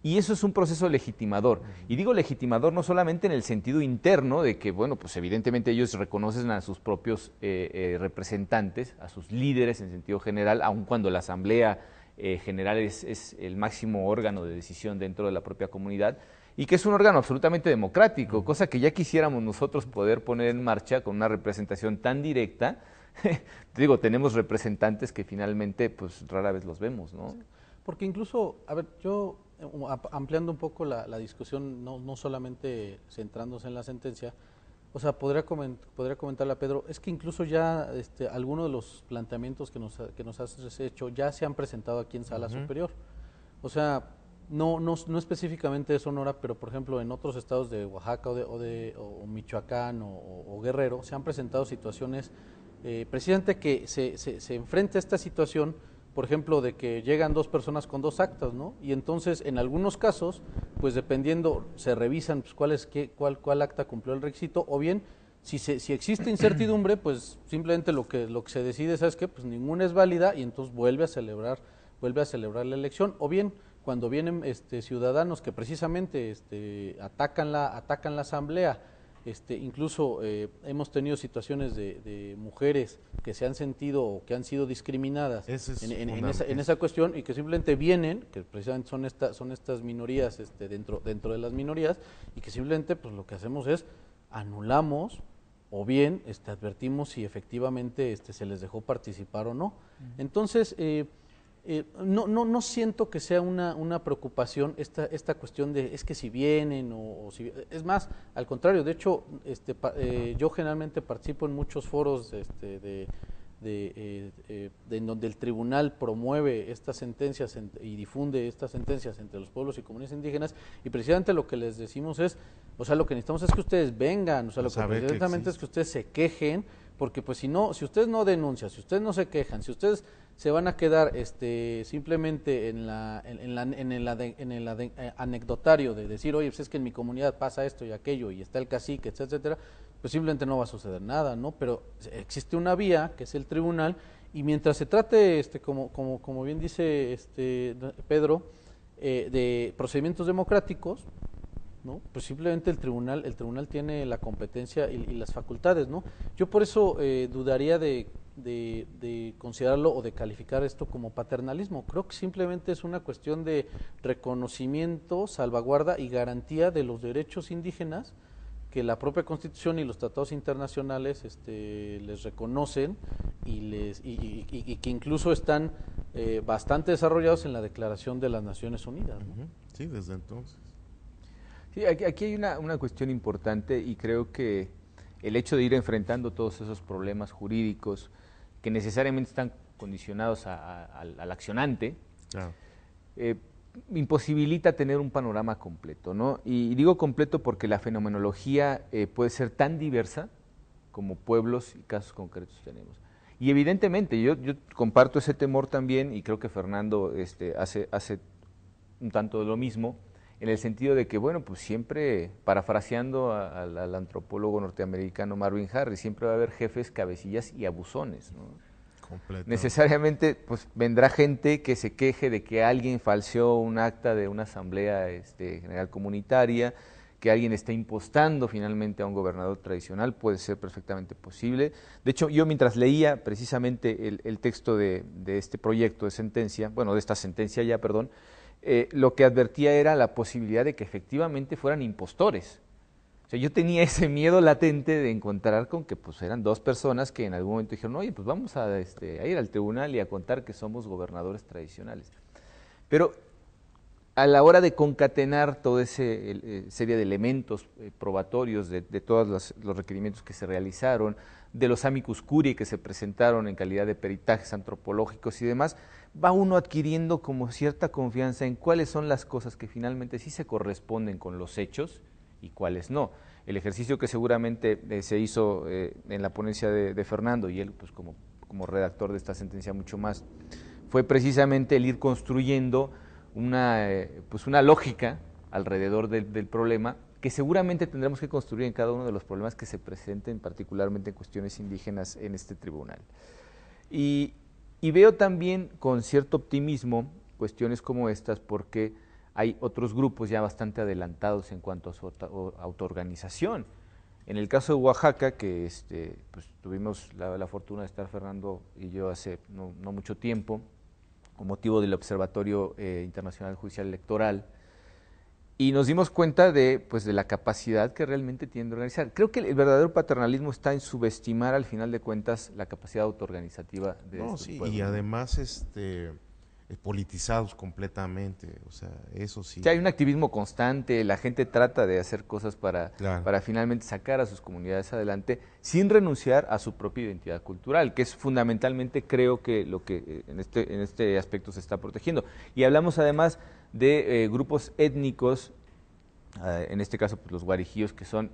y eso es un proceso legitimador. Y digo legitimador no solamente en el sentido interno de que, bueno, pues evidentemente ellos reconocen a sus propios representantes, a sus líderes en sentido general, aun cuando la Asamblea General es el máximo órgano de decisión dentro de la propia comunidad, y que es un órgano absolutamente democrático, cosa que ya quisiéramos nosotros poder poner en marcha con una representación tan directa. Te digo, tenemos representantes que finalmente pues rara vez los vemos, ¿no? Porque incluso, a ver, yo ampliando un poco la discusión, no solamente centrándose en la sentencia, O sea, podría comentarle a Pedro, es que incluso ya algunos de los planteamientos que nos has hecho ya se han presentado aquí en Sala Superior. O sea, no específicamente de Sonora, pero por ejemplo en otros estados de Oaxaca o Michoacán o Guerrero se han presentado situaciones precisamente que se enfrenta a esta situación, por ejemplo, de que llegan dos personas con dos actas, ¿no? Y entonces, en algunos casos, pues dependiendo, se revisan pues, cuál acta cumplió el requisito, o bien, si existe incertidumbre, pues simplemente lo que se decide, ¿sabes qué? Pues ninguna es válida y entonces vuelve a celebrar la elección, o bien, cuando vienen ciudadanos que precisamente atacan la asamblea, incluso hemos tenido situaciones de mujeres que se han sentido o que han sido discriminadas en esa cuestión y que simplemente vienen, que precisamente son estas minorías dentro de las minorías, y que simplemente pues lo que hacemos es anulamos o bien advertimos si efectivamente se les dejó participar o no. Entonces, no siento que sea una preocupación esta cuestión de es que si vienen o si, es más, al contrario, de hecho yo generalmente participo en muchos foros en donde el tribunal promueve estas sentencias y difunde estas sentencias entre los pueblos y comunidades indígenas, y precisamente lo que les decimos es, o sea, lo que necesitamos es que ustedes vengan, o sea, lo que precisamente es que ustedes se quejen, porque pues si ustedes no denuncian, si ustedes no se quejan, si ustedes se van a quedar simplemente en el anecdotario de decir, oye, pues es que en mi comunidad pasa esto y aquello y está el cacique, etcétera, pues simplemente no va a suceder nada, ¿no? Pero existe una vía, que es el tribunal, y mientras se trate, como bien dice Pedro, de procedimientos democráticos, ¿no? Pues simplemente el tribunal tiene la competencia y las facultades, ¿no? Yo por eso dudaría de considerarlo o de calificar esto como paternalismo. Creo que simplemente es una cuestión de reconocimiento, salvaguarda y garantía de los derechos indígenas que la propia Constitución y los tratados internacionales les reconocen y que incluso están bastante desarrollados en la Declaración de las Naciones Unidas, ¿no? Sí, desde entonces. Sí, aquí hay una cuestión importante, y creo que el hecho de ir enfrentando todos esos problemas jurídicos que necesariamente están condicionados al accionante, Claro. imposibilita tener un panorama completo, ¿no? Y digo completo porque la fenomenología puede ser tan diversa como pueblos y casos concretos tenemos. Y evidentemente yo comparto ese temor también, y creo que Fernando hace un tanto de lo mismo, en el sentido de que, bueno, pues siempre, parafraseando al antropólogo norteamericano Marvin Harris, siempre va a haber jefes, cabecillas y abusones, ¿no? Necesariamente, pues vendrá gente que se queje de que alguien falseó un acta de una asamblea general comunitaria, que alguien está impostando finalmente a un gobernador tradicional, puede ser perfectamente posible. De hecho, yo mientras leía precisamente el texto de este proyecto de sentencia, bueno, de esta sentencia ya, perdón, lo que advertía era la posibilidad de que efectivamente fueran impostores. O sea, yo tenía ese miedo latente de encontrar con que pues eran dos personas que en algún momento dijeron, oye, pues vamos a ir al tribunal y a contar que somos gobernadores tradicionales. Pero a la hora de concatenar toda esa serie de elementos probatorios de todos los requerimientos que se realizaron, de los amicus curiae que se presentaron en calidad de peritajes antropológicos y demás, va uno adquiriendo como cierta confianza en cuáles son las cosas que finalmente sí se corresponden con los hechos y cuáles no. El ejercicio que seguramente se hizo en la ponencia de Fernando, y él pues como redactor de esta sentencia mucho más, fue precisamente el ir construyendo una lógica alrededor del problema, que seguramente tendremos que construir en cada uno de los problemas que se presenten, particularmente en cuestiones indígenas en este tribunal. Y veo también con cierto optimismo cuestiones como estas, porque hay otros grupos ya bastante adelantados en cuanto a su autoorganización. En el caso de Oaxaca, que pues tuvimos la fortuna de estar Fernando y yo hace no mucho tiempo, con motivo del Observatorio Internacional Judicial Electoral, y nos dimos cuenta de la capacidad que realmente tienen de organizar. Creo que el verdadero paternalismo está en subestimar al final de cuentas la capacidad autoorganizativa de estos pueblos. Y además politizados completamente, o sea, eso sí. Sí, hay un activismo constante, la gente trata de hacer cosas para finalmente sacar a sus comunidades adelante sin renunciar a su propia identidad cultural, que es fundamentalmente, creo que lo que en este aspecto se está protegiendo. Y hablamos además de grupos étnicos, en este caso pues, los guarijíos, que son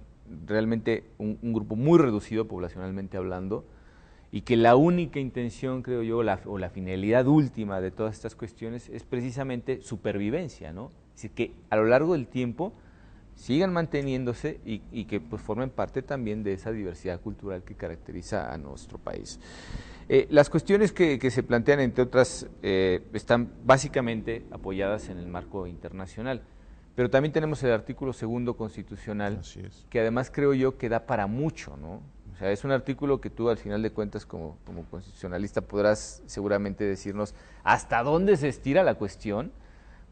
realmente un grupo muy reducido poblacionalmente hablando, y que la única intención, creo yo, o la finalidad última de todas estas cuestiones es precisamente supervivencia, ¿no? Es decir, que a lo largo del tiempo sigan manteniéndose y que pues, formen parte también de esa diversidad cultural que caracteriza a nuestro país. Las cuestiones que se plantean, entre otras, están básicamente apoyadas en el marco internacional, pero también tenemos el artículo 2º constitucional, que además creo yo que da para mucho, ¿no? O sea, es un artículo que tú al final de cuentas como constitucionalista podrás seguramente decirnos hasta dónde se estira la cuestión,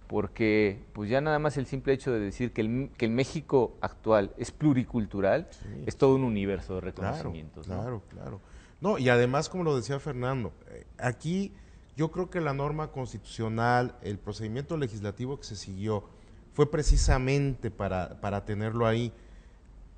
porque pues ya nada más el simple hecho de decir que el México actual es pluricultural, es todo un universo de reconocimientos. Claro. No, y además, como lo decía Fernando, aquí yo creo que la norma constitucional, el procedimiento legislativo que se siguió, fue precisamente para tenerlo ahí.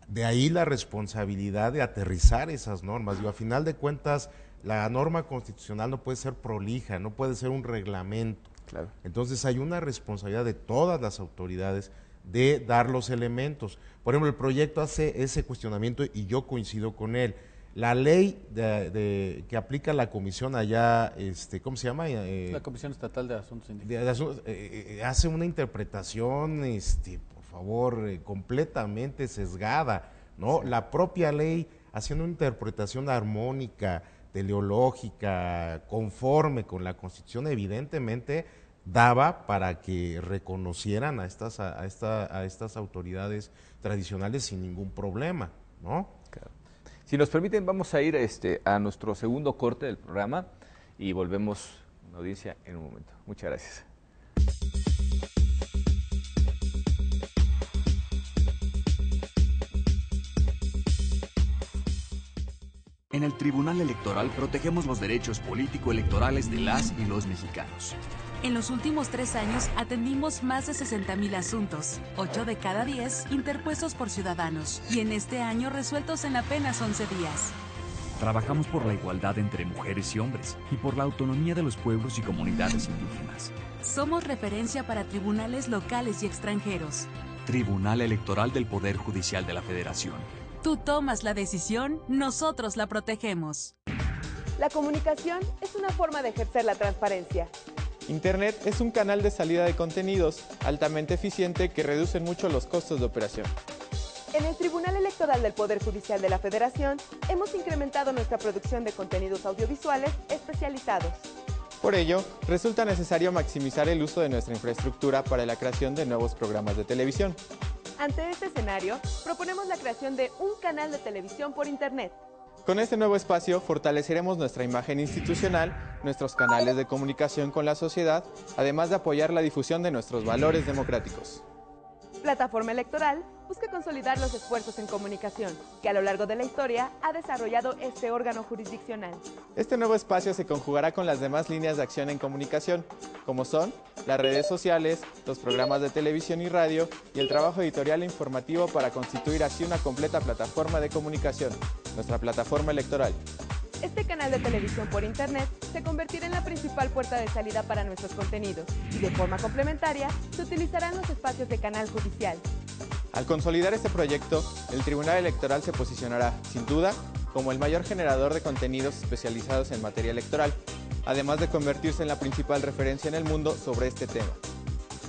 De ahí la responsabilidad de aterrizar esas normas. Y a final de cuentas, la norma constitucional no puede ser prolija, no puede ser un reglamento. Claro. Entonces hay una responsabilidad de todas las autoridades de dar los elementos. Por ejemplo, el proyecto hace ese cuestionamiento y yo coincido con él. La ley que aplica la comisión allá, ¿cómo se llama? La Comisión Estatal de Asuntos Indígenas. Hace una interpretación, por favor, completamente sesgada, ¿no? Sí. La propia ley haciendo una interpretación armónica, teleológica, conforme con la Constitución, evidentemente daba para que reconocieran a estas autoridades tradicionales sin ningún problema, ¿no? Claro. Si nos permiten, vamos a ir a nuestro segundo corte del programa y volvemos a la audiencia en un momento. Muchas gracias. En el Tribunal Electoral protegemos los derechos político-electorales de las y los mexicanos. En los últimos 3 años atendimos más de 60,000 asuntos, 8 de cada 10 interpuestos por ciudadanos, y en este año resueltos en apenas 11 días. Trabajamos por la igualdad entre mujeres y hombres y por la autonomía de los pueblos y comunidades indígenas. Somos referencia para tribunales locales y extranjeros. Tribunal Electoral del Poder Judicial de la Federación. Tú tomas la decisión, nosotros la protegemos. La comunicación es una forma de ejercer la transparencia. Internet es un canal de salida de contenidos altamente eficiente que reduce mucho los costos de operación. En el Tribunal Electoral del Poder Judicial de la Federación hemos incrementado nuestra producción de contenidos audiovisuales especializados. Por ello, resulta necesario maximizar el uso de nuestra infraestructura para la creación de nuevos programas de televisión. Ante este escenario, proponemos la creación de un canal de televisión por Internet. Con este nuevo espacio fortaleceremos nuestra imagen institucional, nuestros canales de comunicación con la sociedad, además de apoyar la difusión de nuestros valores democráticos. Plataforma Electoral busca consolidar los esfuerzos en comunicación que a lo largo de la historia ha desarrollado este órgano jurisdiccional. Este nuevo espacio se conjugará con las demás líneas de acción en comunicación, como son las redes sociales, los programas de televisión y radio y el trabajo editorial e informativo para constituir así una completa plataforma de comunicación, nuestra plataforma electoral. Este canal de televisión por Internet se convertirá en la principal puerta de salida para nuestros contenidos y de forma complementaria se utilizarán los espacios de canal judicial. Al consolidar este proyecto, el Tribunal Electoral se posicionará, sin duda, como el mayor generador de contenidos especializados en materia electoral, además de convertirse en la principal referencia en el mundo sobre este tema.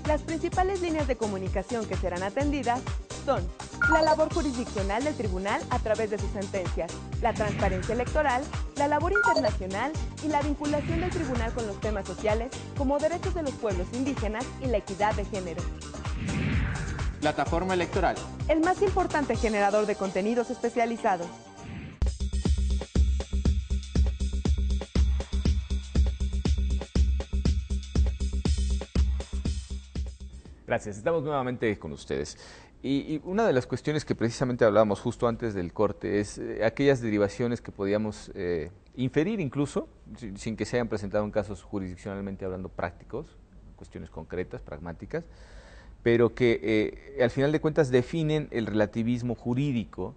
Las principales líneas de comunicación que serán atendidas son la labor jurisdiccional del tribunal a través de sus sentencias, la transparencia electoral, la labor internacional y la vinculación del tribunal con los temas sociales como derechos de los pueblos indígenas y la equidad de género. Plataforma Electoral. El más importante generador de contenidos especializados. Gracias, estamos nuevamente con ustedes. Y una de las cuestiones que precisamente hablábamos justo antes del corte es aquellas derivaciones que podíamos inferir incluso, sin que se hayan presentado en casos jurisdiccionalmente hablando prácticos, cuestiones concretas, pragmáticas, pero que al final de cuentas definen el relativismo jurídico.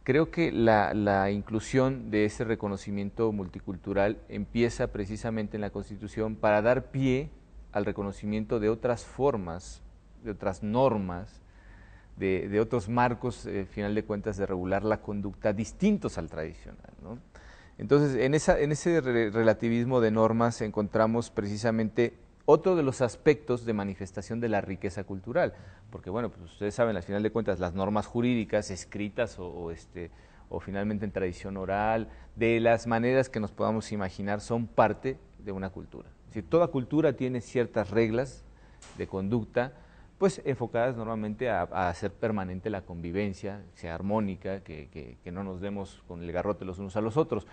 Creo que la inclusión de ese reconocimiento multicultural empieza precisamente en la Constitución para dar pie al reconocimiento de otras formas, de otras normas, de otros marcos, final de cuentas, de regular la conducta distintos al tradicional, ¿no? Entonces, en ese relativismo de normas encontramos precisamente otro de los aspectos de manifestación de la riqueza cultural, porque bueno, pues ustedes saben, al final de cuentas, las normas jurídicas escritas o finalmente en tradición oral, de las maneras que nos podamos imaginar, son parte de una cultura. Es decir, toda cultura tiene ciertas reglas de conducta, pues enfocadas normalmente a hacer permanente la convivencia, sea armónica, que no nos demos con el garrote los unos a los otros.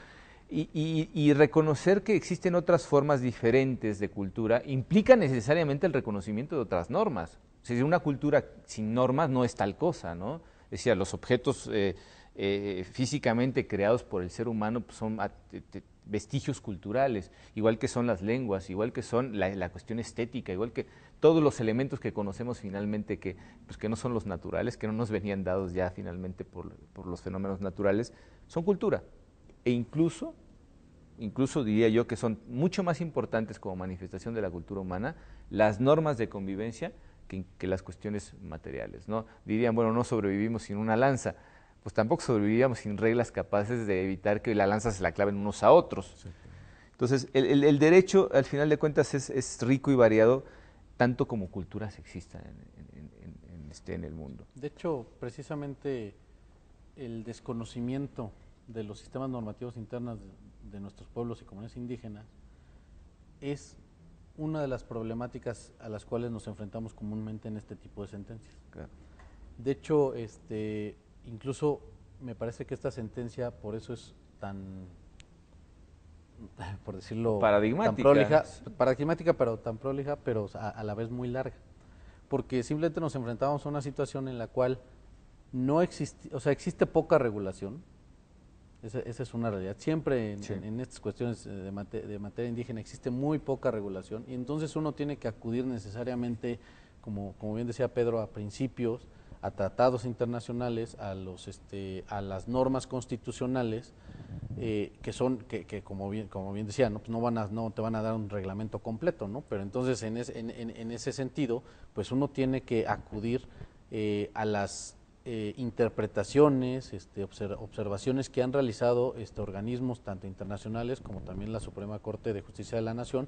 Y reconocer que existen otras formas diferentes de cultura implica necesariamente el reconocimiento de otras normas. O sea, una cultura sin normas no es tal cosa, ¿no? Es decir, los objetos físicamente creados por el ser humano pues son vestigios culturales, igual que son las lenguas, igual que son la cuestión estética, igual que todos los elementos que conocemos finalmente que no son los naturales, que no nos venían dados ya finalmente por los fenómenos naturales, son cultura. E incluso diría yo que son mucho más importantes como manifestación de la cultura humana las normas de convivencia que las cuestiones materiales, ¿no? Dirían, bueno, no sobrevivimos sin una lanza, pues tampoco sobrevivíamos sin reglas capaces de evitar que la lanza se la claven unos a otros. Sí. Entonces, el derecho, al final de cuentas, es rico y variado, tanto como culturas existan en el mundo. De hecho, precisamente el desconocimiento de los sistemas normativos internos de nuestros pueblos y comunidades indígenas es una de las problemáticas a las cuales nos enfrentamos comúnmente en este tipo de sentencias. Claro. De hecho, incluso me parece que esta sentencia por eso es tan, por decirlo, paradigmática, pero tan prolija, pero a la vez muy larga, porque simplemente nos enfrentamos a una situación en la cual no existe, o sea, existe poca regulación. Esa es una realidad. Siempre en estas cuestiones de materia indígena existe muy poca regulación y entonces uno tiene que acudir necesariamente, como bien decía Pedro, a principios, a tratados internacionales, a las normas constitucionales que como bien decía, ¿no? Pues no te van a dar un reglamento completo, ¿no? Pero entonces en ese sentido, pues uno tiene que acudir a las interpretaciones, observaciones que han realizado organismos tanto internacionales como también la Suprema Corte de Justicia de la Nación,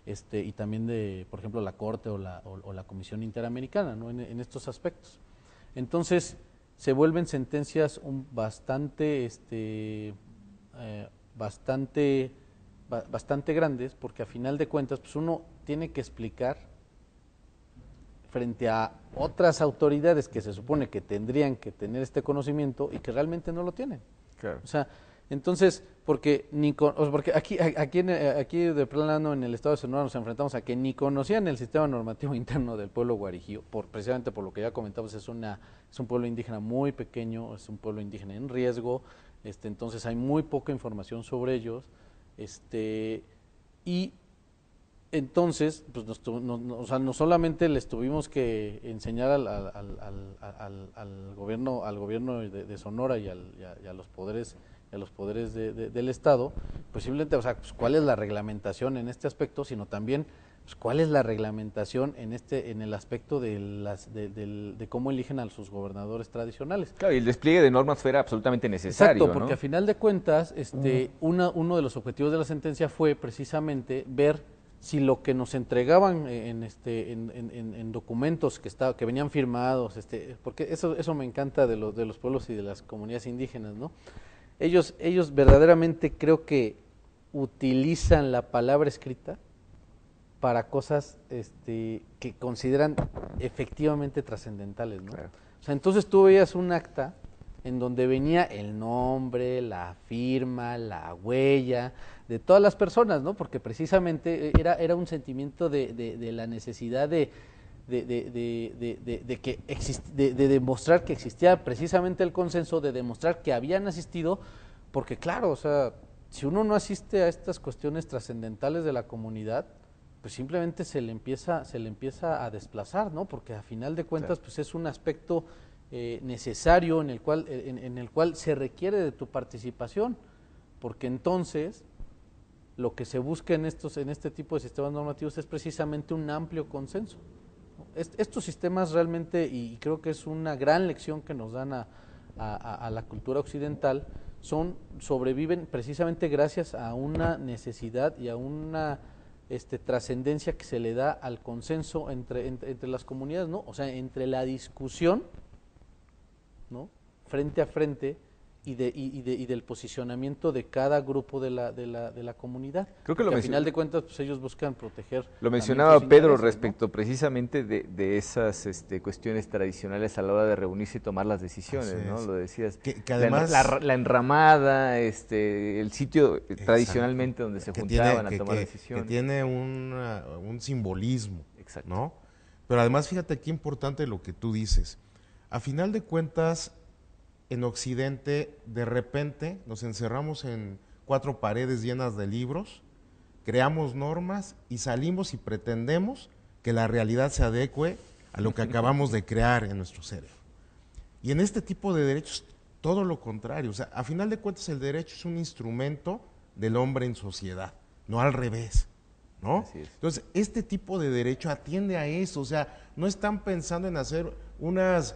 y también por ejemplo, la Corte o la Comisión Interamericana, ¿no? en estos aspectos. Entonces, se vuelven sentencias bastante grandes, porque a final de cuentas, pues uno tiene que explicar frente a otras autoridades que se supone que tendrían que tener este conocimiento y que realmente no lo tienen. Claro. O sea, entonces, porque aquí de plano en el estado de Sonora nos enfrentamos a que ni conocían el sistema normativo interno del pueblo guarijío, precisamente por lo que ya comentamos, es un pueblo indígena muy pequeño, es un pueblo indígena en riesgo, entonces hay muy poca información sobre ellos, y entonces, pues no solamente les tuvimos que enseñar al gobierno de Sonora y a los poderes del Estado, pues simplemente, pues, cuál es la reglamentación en este aspecto, sino también pues, cuál es la reglamentación en el aspecto de cómo eligen a sus gobernadores tradicionales. Claro, y el despliegue de normas fuera absolutamente necesario. Exacto, porque a final de cuentas, uno de los objetivos de la sentencia fue precisamente ver si lo que nos entregaban en documentos que venían firmados, porque eso me encanta de los pueblos y de las comunidades indígenas, ¿no? Ellos verdaderamente creo que utilizan la palabra escrita para cosas que consideran efectivamente trascendentales, ¿no? Claro. O sea, entonces tú veías un acta en donde venía el nombre, la firma, la huella de todas las personas, ¿no? Porque precisamente era un sentimiento de la necesidad de de demostrar que existía precisamente el consenso, de demostrar que habían asistido, porque claro, o sea, si uno no asiste a estas cuestiones trascendentales de la comunidad, pues simplemente se le empieza a desplazar, ¿no? Porque a final de cuentas, pues es un aspecto necesario en el cual se requiere de tu participación, porque entonces lo que se busca en este tipo de sistemas normativos es precisamente un amplio consenso. Estos sistemas realmente, y creo que es una gran lección que nos dan a la cultura occidental, sobreviven precisamente gracias a una necesidad y a una trascendencia que se le da al consenso entre las comunidades, ¿no? O sea, entre la discusión, ¿no? Frente a frente y del posicionamiento de cada grupo de la comunidad. Creo que al final de cuentas, pues ellos buscan proteger. Lo mencionaba Pedro respecto, ¿no? Precisamente de esas cuestiones tradicionales a la hora de reunirse y tomar las decisiones, ¿no? Lo decías. Que además la enramada, el sitio tradicionalmente donde se juntaban a tomar decisiones. Que tiene un simbolismo, exacto, ¿no? Pero además, fíjate qué importante lo que tú dices. A final de cuentas, en Occidente, de repente nos encerramos en 4 paredes llenas de libros, creamos normas y salimos y pretendemos que la realidad se adecue a lo que acabamos de crear en nuestro cerebro. Y en este tipo de derechos, todo lo contrario. O sea, a final de cuentas, el derecho es un instrumento del hombre en sociedad, no al revés, ¿no? Así es. Entonces, este tipo de derecho atiende a eso. O sea, no están pensando en hacer unas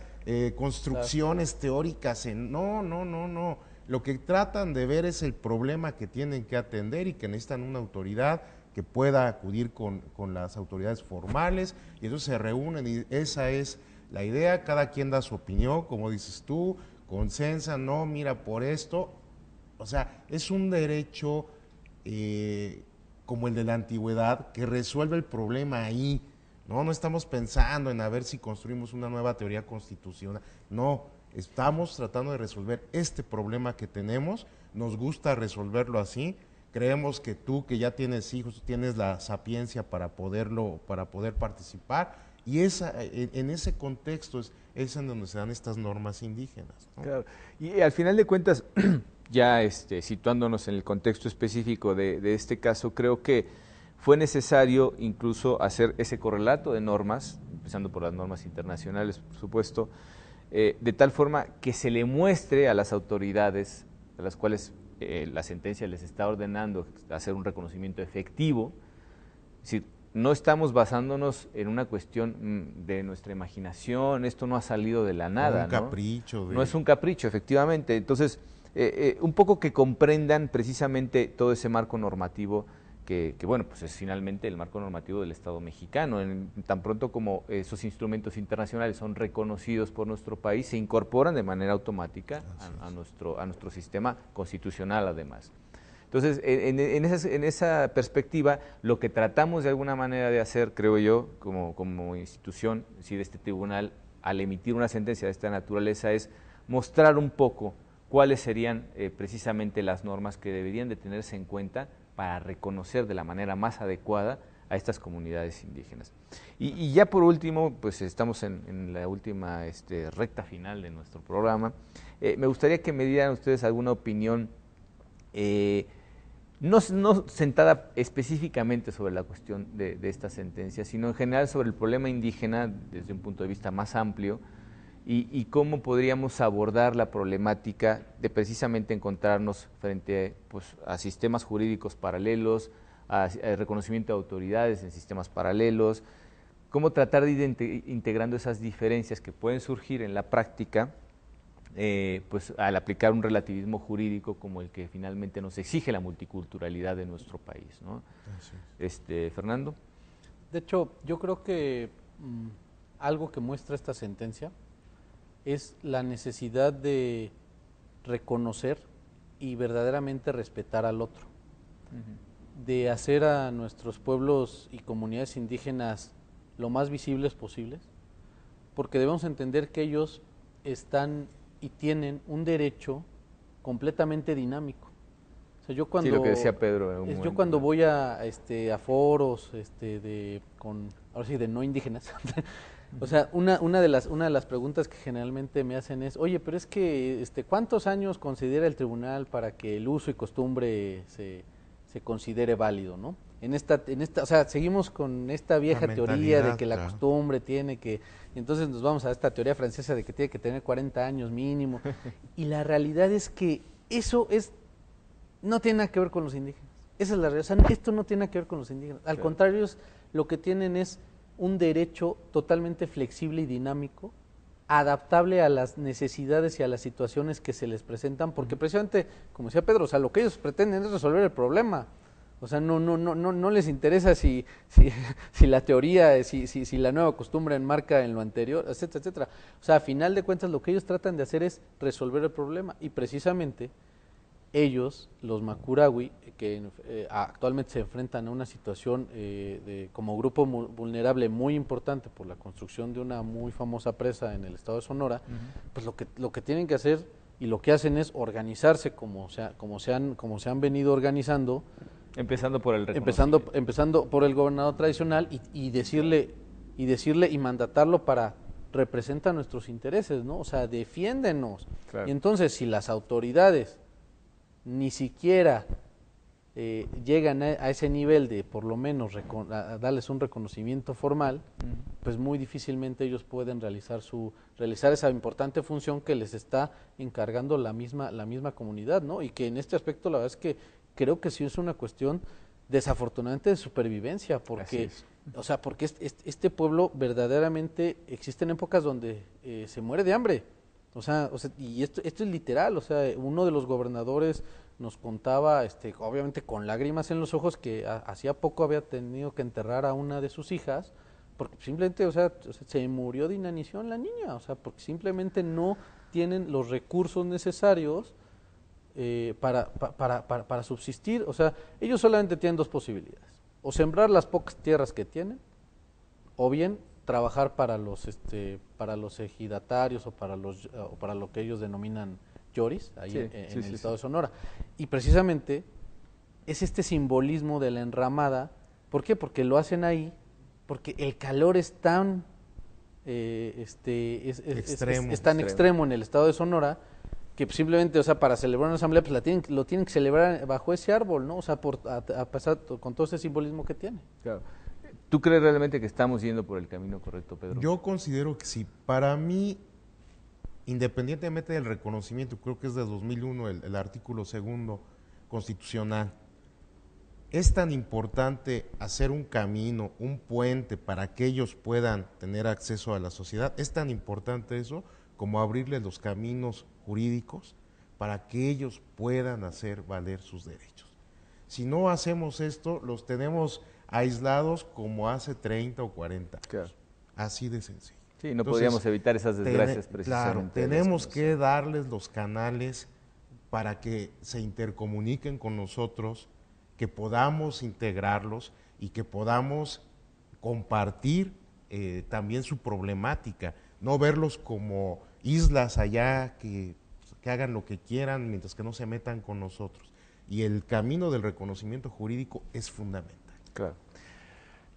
construcciones teóricas, no. Lo que tratan de ver es el problema que tienen que atender y que necesitan una autoridad que pueda acudir con las autoridades formales, y entonces se reúnen y esa es la idea. Cada quien da su opinión, como dices tú, consensan, no, mira, por esto. O sea, es un derecho como el de la antigüedad que resuelve el problema ahí. No estamos pensando en a ver si construimos una nueva teoría constitucional. No, estamos tratando de resolver este problema que tenemos. Nos gusta resolverlo así. Creemos que tú, que ya tienes hijos, tienes la sapiencia para poder participar. Y en ese contexto es en donde se dan estas normas indígenas, ¿no? Claro. Y al final de cuentas, ya situándonos en el contexto específico de este caso, creo que fue necesario incluso hacer ese correlato de normas, empezando por las normas internacionales, por supuesto, de tal forma que se le muestre a las autoridades a las cuales la sentencia les está ordenando hacer un reconocimiento efectivo. Es decir, no estamos basándonos en una cuestión de nuestra imaginación, esto no ha salido de la nada. Un capricho. No es un capricho, efectivamente. Entonces, un poco que comprendan precisamente todo ese marco normativo que bueno, pues es finalmente el marco normativo del Estado mexicano. Tan pronto como esos instrumentos internacionales son reconocidos por nuestro país, se incorporan de manera automática a nuestro sistema constitucional, además. Entonces, en esa perspectiva, lo que tratamos de alguna manera de hacer, creo yo, como institución, de este tribunal, al emitir una sentencia de esta naturaleza, es mostrar un poco cuáles serían precisamente las normas que deberían de tenerse en cuenta para reconocer de la manera más adecuada a estas comunidades indígenas. Y ya por último, pues estamos en la última recta final de nuestro programa. Me gustaría que me dieran ustedes alguna opinión, no sentada específicamente sobre la cuestión de esta sentencia, sino en general sobre el problema indígena desde un punto de vista más amplio, y cómo podríamos abordar la problemática de precisamente encontrarnos frente a sistemas jurídicos paralelos, a reconocimiento de autoridades en sistemas paralelos, cómo tratar de ir integrando esas diferencias que pueden surgir en la práctica, al aplicar un relativismo jurídico como el que finalmente nos exige la multiculturalidad de nuestro país, ¿no? Fernando. De hecho, yo creo que algo que muestra esta sentencia es la necesidad de reconocer y verdaderamente respetar al otro, de hacer a nuestros pueblos y comunidades indígenas lo más visibles posibles, porque debemos entender que ellos están y tienen un derecho completamente dinámico. O sea, yo cuando, sí, lo que decía Pedro. yo cuando voy a foros ahora sí, de no indígenas, o sea, una de las preguntas que generalmente me hacen es, oye, pero es que ¿cuántos años considera el tribunal para que el uso y costumbre se considere válido, ¿no? O sea, seguimos con esta vieja teoría de que la costumbre tiene que, y entonces nos vamos a esta teoría francesa de que tiene que tener 40 años mínimo, y la realidad es que eso no tiene nada que ver con los indígenas. Esa es la realidad. O sea, esto no tiene nada que ver con los indígenas. Al contrario, ellos lo que tienen es un derecho totalmente flexible y dinámico, adaptable a las necesidades y a las situaciones que se les presentan, porque precisamente, como decía Pedro, o sea, lo que ellos pretenden es resolver el problema. O sea, no les interesa si la teoría, si la nueva costumbre enmarca en lo anterior, etcétera, etcétera. O sea, a final de cuentas, lo que ellos tratan de hacer es resolver el problema, y precisamente ellos, los Makurawi, que actualmente se enfrentan a una situación como grupo vulnerable muy importante por la construcción de una muy famosa presa en el estado de Sonora, pues lo que tienen que hacer y lo que hacen es organizarse como se han venido organizando, empezando por el gobernador tradicional y decirle y mandatarlo para representa nuestros intereses, ¿no? O sea, defiéndenos. Claro. Y entonces, si las autoridades ni siquiera llegan a ese nivel de por lo menos a darles un reconocimiento formal, pues muy difícilmente ellos pueden realizar esa importante función que les está encargando la misma comunidad, ¿no? Y que en este aspecto la verdad es que creo que sí es una cuestión desafortunadamente de supervivencia, porque porque este pueblo verdaderamente existen épocas donde se muere de hambre. O sea, y esto es literal. O sea, uno de los gobernadores nos contaba, obviamente con lágrimas en los ojos, que hacía poco había tenido que enterrar a una de sus hijas, porque simplemente, se murió de inanición la niña, o sea, porque simplemente no tienen los recursos necesarios para subsistir. O sea, ellos solamente tienen dos posibilidades: o sembrar las pocas tierras que tienen, o bien trabajar para los ejidatarios o para lo que ellos denominan lloris ahí en el estado de Sonora. Y precisamente es este simbolismo de la enramada. ¿Por qué? Porque lo hacen ahí, porque el calor es tan extremo en el estado de Sonora, que simplemente, o sea, para celebrar una asamblea, pues lo tienen que celebrar bajo ese árbol, ¿no? O sea, a pesar con todo ese simbolismo que tiene. Claro. ¿Tú crees realmente que estamos yendo por el camino correcto, Pedro? Yo considero que sí. Para mí, independientemente del reconocimiento, creo que es de 2001 el artículo 2 constitucional, es tan importante hacer un camino, un puente para que ellos puedan tener acceso a la sociedad, es tan importante eso como abrirles los caminos jurídicos para que ellos puedan hacer valer sus derechos. Si no hacemos esto, los tenemos aislados como hace 30 o 40 años. Claro. Así de sencillo. Sí, no podríamos evitar esas desgracias precisamente. Claro, tenemos que darles los canales para que se intercomuniquen con nosotros, que podamos integrarlos y que podamos compartir también su problemática, no verlos como islas allá que hagan lo que quieran mientras que no se metan con nosotros. Y el camino del reconocimiento jurídico es fundamental. Claro.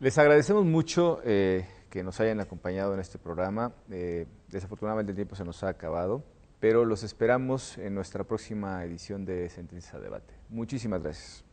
Les agradecemos mucho que nos hayan acompañado en este programa. Desafortunadamente el tiempo se nos ha acabado, pero los esperamos en nuestra próxima edición de Sentencias a Debate. Muchísimas gracias.